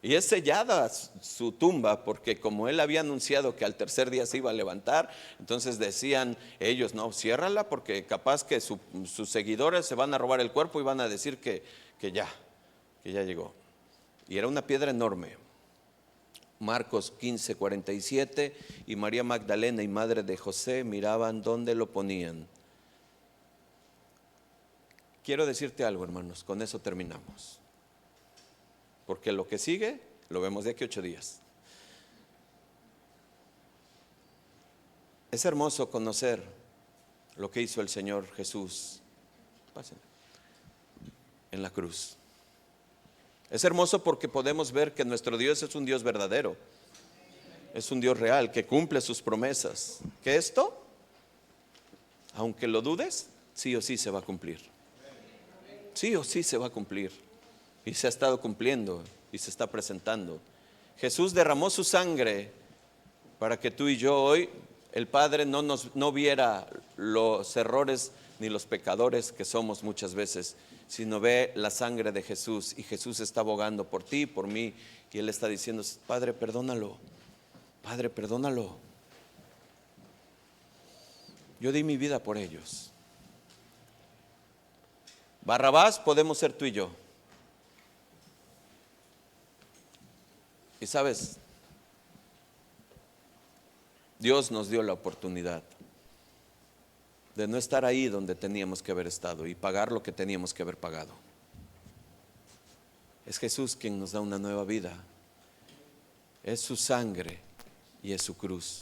Y es sellada su tumba, porque como él había anunciado que al tercer día se iba a levantar, entonces decían ellos, no, ciérrala, porque capaz que sus seguidores se van a robar el cuerpo y van a decir que ya llegó. Y era una piedra enorme. Marcos 15:47, y María Magdalena y madre de José miraban dónde lo ponían. Quiero decirte algo, hermanos, con eso terminamos. Porque lo que sigue lo vemos de aquí 8 días. Es hermoso conocer lo que hizo el Señor Jesús en la cruz. Es hermoso porque podemos ver que nuestro Dios es un Dios verdadero. Es un Dios real que cumple sus promesas. Que esto, aunque lo dudes, sí o sí se va a cumplir. Sí o sí se va a cumplir. Y se ha estado cumpliendo y se está presentando. Jesús derramó su sangre para que tú y yo hoy, el Padre no viera los errores ni los pecadores que somos muchas veces, sino ve la sangre de Jesús. Y Jesús está abogando por ti, por mí, y Él está diciendo, Padre, perdónalo. Padre, perdónalo. Yo di mi vida por ellos. Barrabás podemos ser tú y yo. Y sabes, Dios nos dio la oportunidad de no estar ahí donde teníamos que haber estado y pagar lo que teníamos que haber pagado. Es Jesús quien nos da una nueva vida. Es su sangre y es su cruz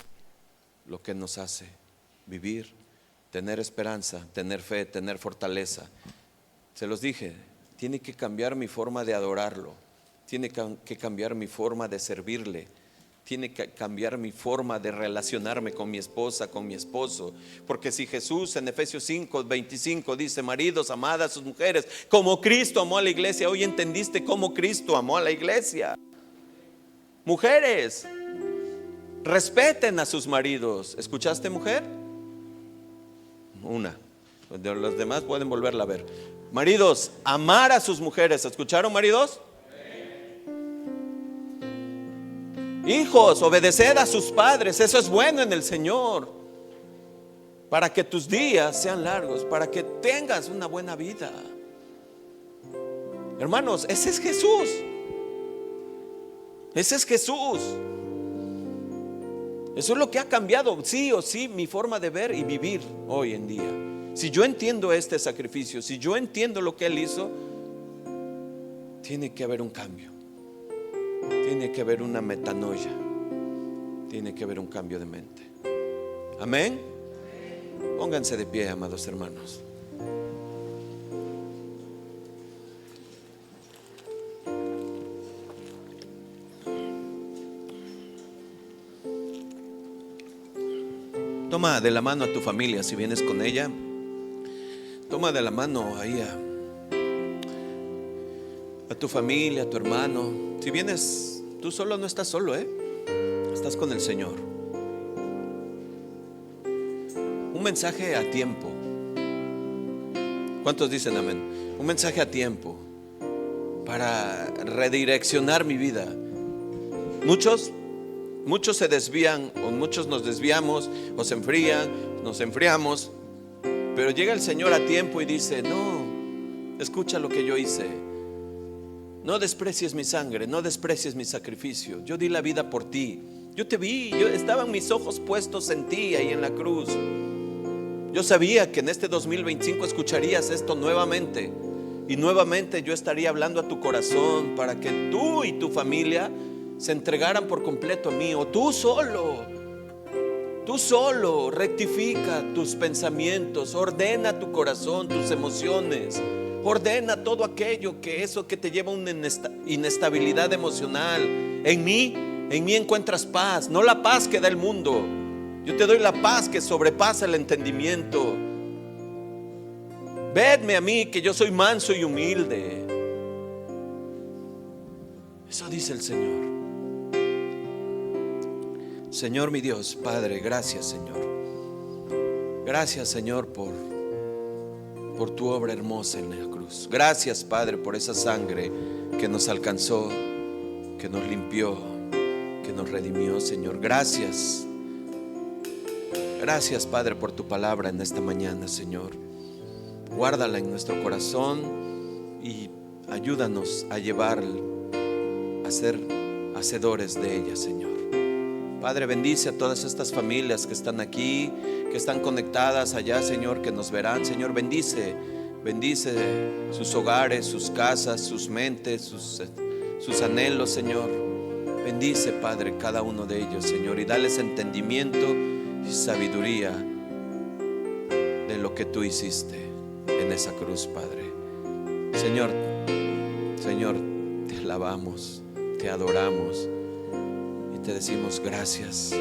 lo que nos hace vivir, tener esperanza, tener fe, tener fortaleza. Se los dije, tiene que cambiar mi forma de adorarlo, tiene que cambiar mi forma de servirle, tiene que cambiar mi forma de relacionarme con mi esposa, con mi esposo. Porque si Jesús en Efesios 5:25 dice, maridos, amad a sus mujeres como Cristo amó a la iglesia, hoy entendiste cómo Cristo amó a la iglesia. Mujeres, respeten a sus maridos. ¿Escuchaste, mujer? Una. Los demás pueden volverla a ver. Maridos, amar a sus mujeres. ¿Escucharon, maridos? Hijos, obedeced a sus padres. Eso es bueno en el Señor, para que tus días sean largos, para que tengas una buena vida. Hermanos, ese es Jesús. Ese es Jesús. Eso es lo que ha cambiado, sí o sí, mi forma de ver y vivir hoy en día. Si yo entiendo este sacrificio, si yo entiendo lo que Él hizo, tiene que haber un cambio. Tiene que haber una metanoia. Tiene que haber un cambio de mente. Amén. Pónganse de pie, amados hermanos. Toma de la mano a tu familia si vienes con ella. Toma de la mano ahí a tu familia, a tu hermano. Si vienes tú solo, no estás solo, estás con el Señor. Un mensaje a tiempo. ¿Cuántos dicen amén? Un mensaje a tiempo para redireccionar mi vida. Muchos se desvían, o muchos nos desviamos, o se enfrían, nos enfriamos. Pero llega el Señor a tiempo y dice, no, escucha lo que yo hice. No desprecies mi sangre, no desprecies mi sacrificio. Yo di la vida por ti. Yo te vi, estaban mis ojos puestos en ti ahí en la cruz. Yo sabía que en este 2025 escucharías esto nuevamente. Y nuevamente yo estaría hablando a tu corazón para que tú y tu familia se entregaran por completo a mí. O tú solo Tú solo rectifica tus pensamientos, ordena tu corazón, tus emociones, ordena todo aquello que te lleva a una inestabilidad emocional. En mí encuentras paz, no la paz que da el mundo. Yo te doy la paz que sobrepasa el entendimiento. Vedme a mí, que yo soy manso y humilde. Eso dice el Señor. Señor mi Dios, Padre, gracias Señor. Gracias Señor por tu obra hermosa en la cruz. Gracias Padre por esa sangre que nos alcanzó, que nos limpió, que nos redimió, Señor. Gracias. Gracias Padre por tu palabra en esta mañana, Señor. Guárdala en nuestro corazón y ayúdanos a a ser hacedores de ella, Señor. Padre, bendice a todas estas familias que están aquí, que están conectadas allá, Señor, que nos verán. Señor, bendice sus hogares, sus casas, sus mentes, sus anhelos, Señor. Bendice, Padre, cada uno de ellos, Señor, y dales entendimiento y sabiduría de lo que tú hiciste en esa cruz, Padre. Señor, te alabamos, te adoramos y te decimos gracias.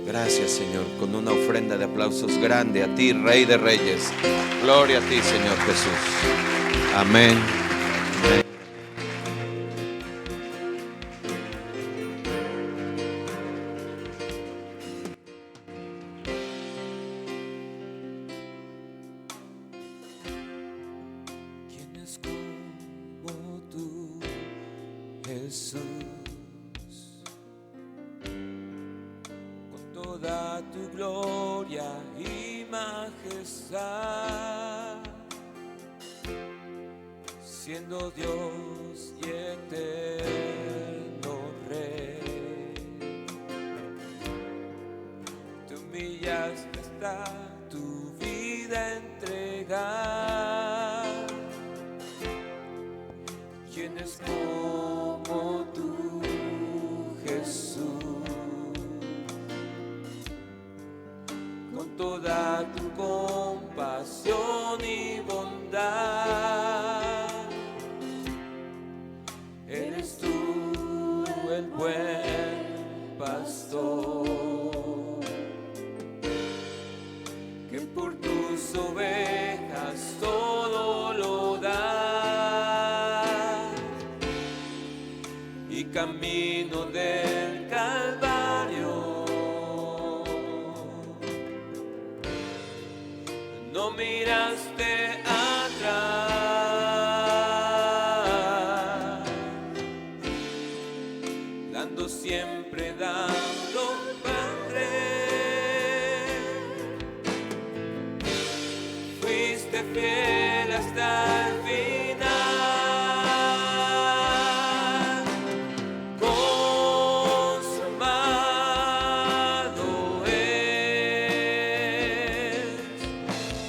Gracias, Señor, con una ofrenda de aplausos grande a ti, Rey de Reyes. Gloria a ti, Señor Jesús. Amén. Amén. ¿Quién es como tú, Jesús? Toda tu gloria y majestad, siendo Dios y eterno Rey, te humillaste hasta tu vida entregar. ¿Quién es como tú, Jesús? Con toda tu compasión y bondad, eres tú el buen pastor, que por tus ovejas todo lo da, y camino del Calvario no miraste atrás, dando siempre, dando, Padre. Fuiste fiel hasta el final. Consumado es.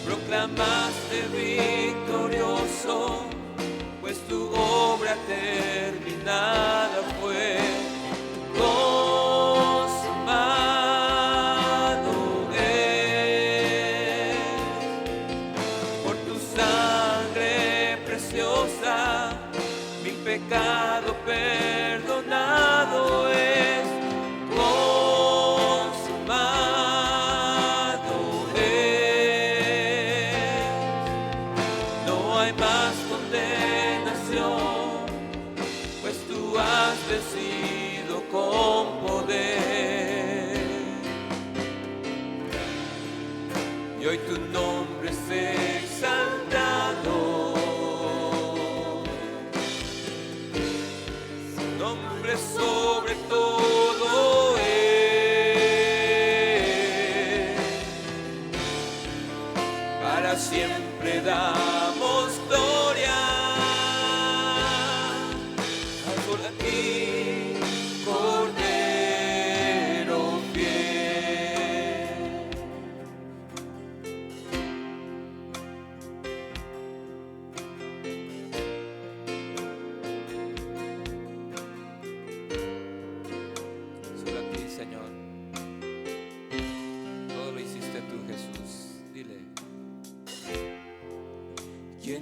Proclamaste victorioso, pues tu obra terminada fue. Consumado es. Por tu sangre preciosa, mi pecado perdonado es. Vencido con poder, y hoy tu nombre es exaltado. Su nombre sobre todo es. Para siempre damos gloria. Cordero fiel,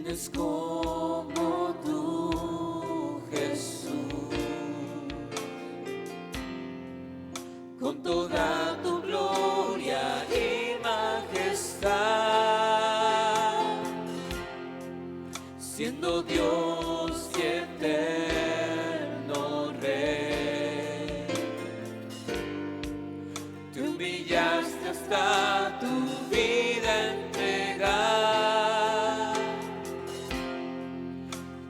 ¿Quién es como tú, Jesús? Con toda tu gloria y majestad, siendo Dios y eterno Rey, te humillaste hasta tu vida entregar.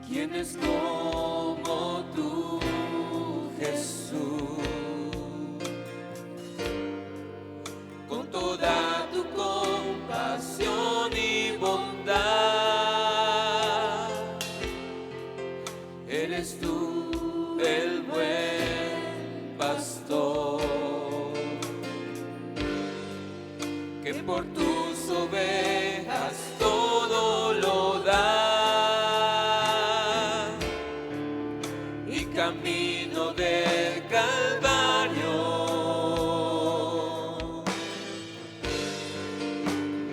¿Quién es como tú, Jesús? Con toda tu compasión y bondad, eres tú el buen pastor, que por tus ovejas todo lo da, y camino del Calvario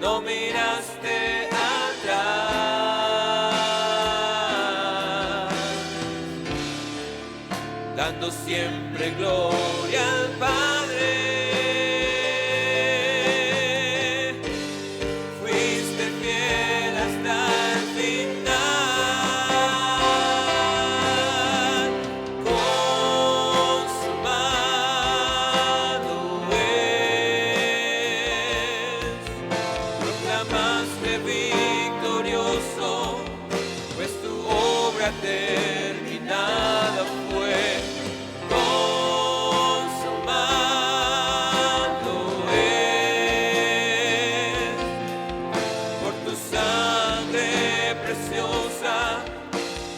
no miraste atrás, dando siempre gloria al Padre. Fuiste fiel hasta el final, consumado es. Proclamaste victorioso, pues tu obra terminada fue. Consumado es. Por tu sangre preciosa,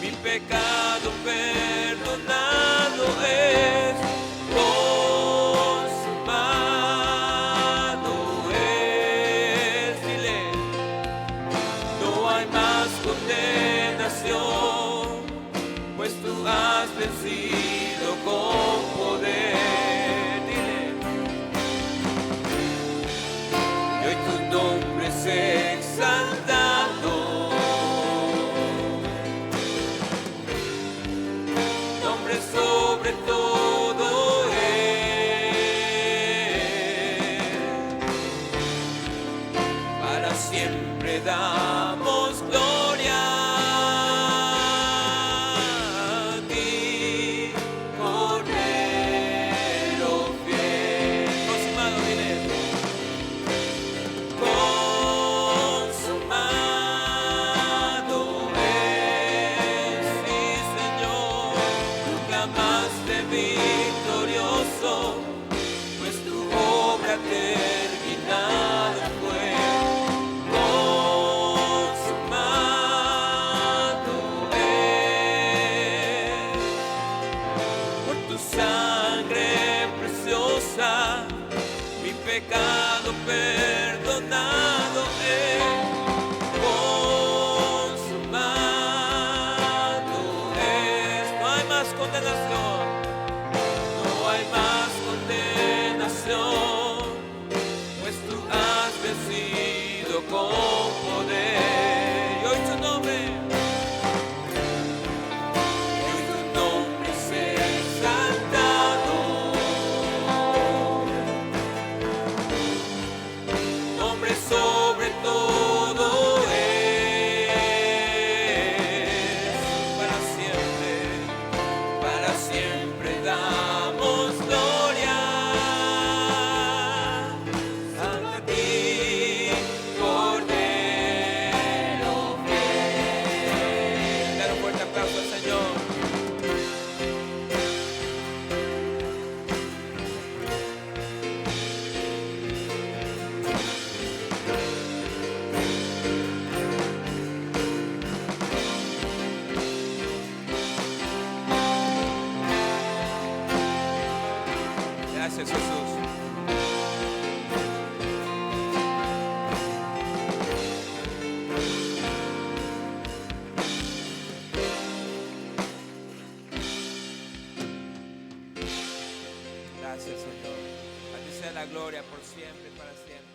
mi pecado perdonado es. Consumado es. Dile, no hay más condenación, pues tú has vencido con poder. Dile, y hoy tu nombre es exaltado, nombre sobre todo es. Para siempre damos gloria a ti, Cordero fiel. Consumado, dile. Consumado es, sí, Señor. Proclamaste victorioso, pues tu obra terminada fue. Consumado es. Por tu sangre preciosa, mi pecado perdonado es. Consumado es. No hay más condenación, no hay más condenación, pues tú has vencido con poder. Y hoy tu nombre, y hoy tu nombre es exaltado, nombre sobre todo es. Para siempre damos gloria a ti, Cordero fiel. Dale un fuerte aplauso al Señor. Gracias, Jesús. Gracias, Señor. A ti sea la gloria por siempre y para siempre.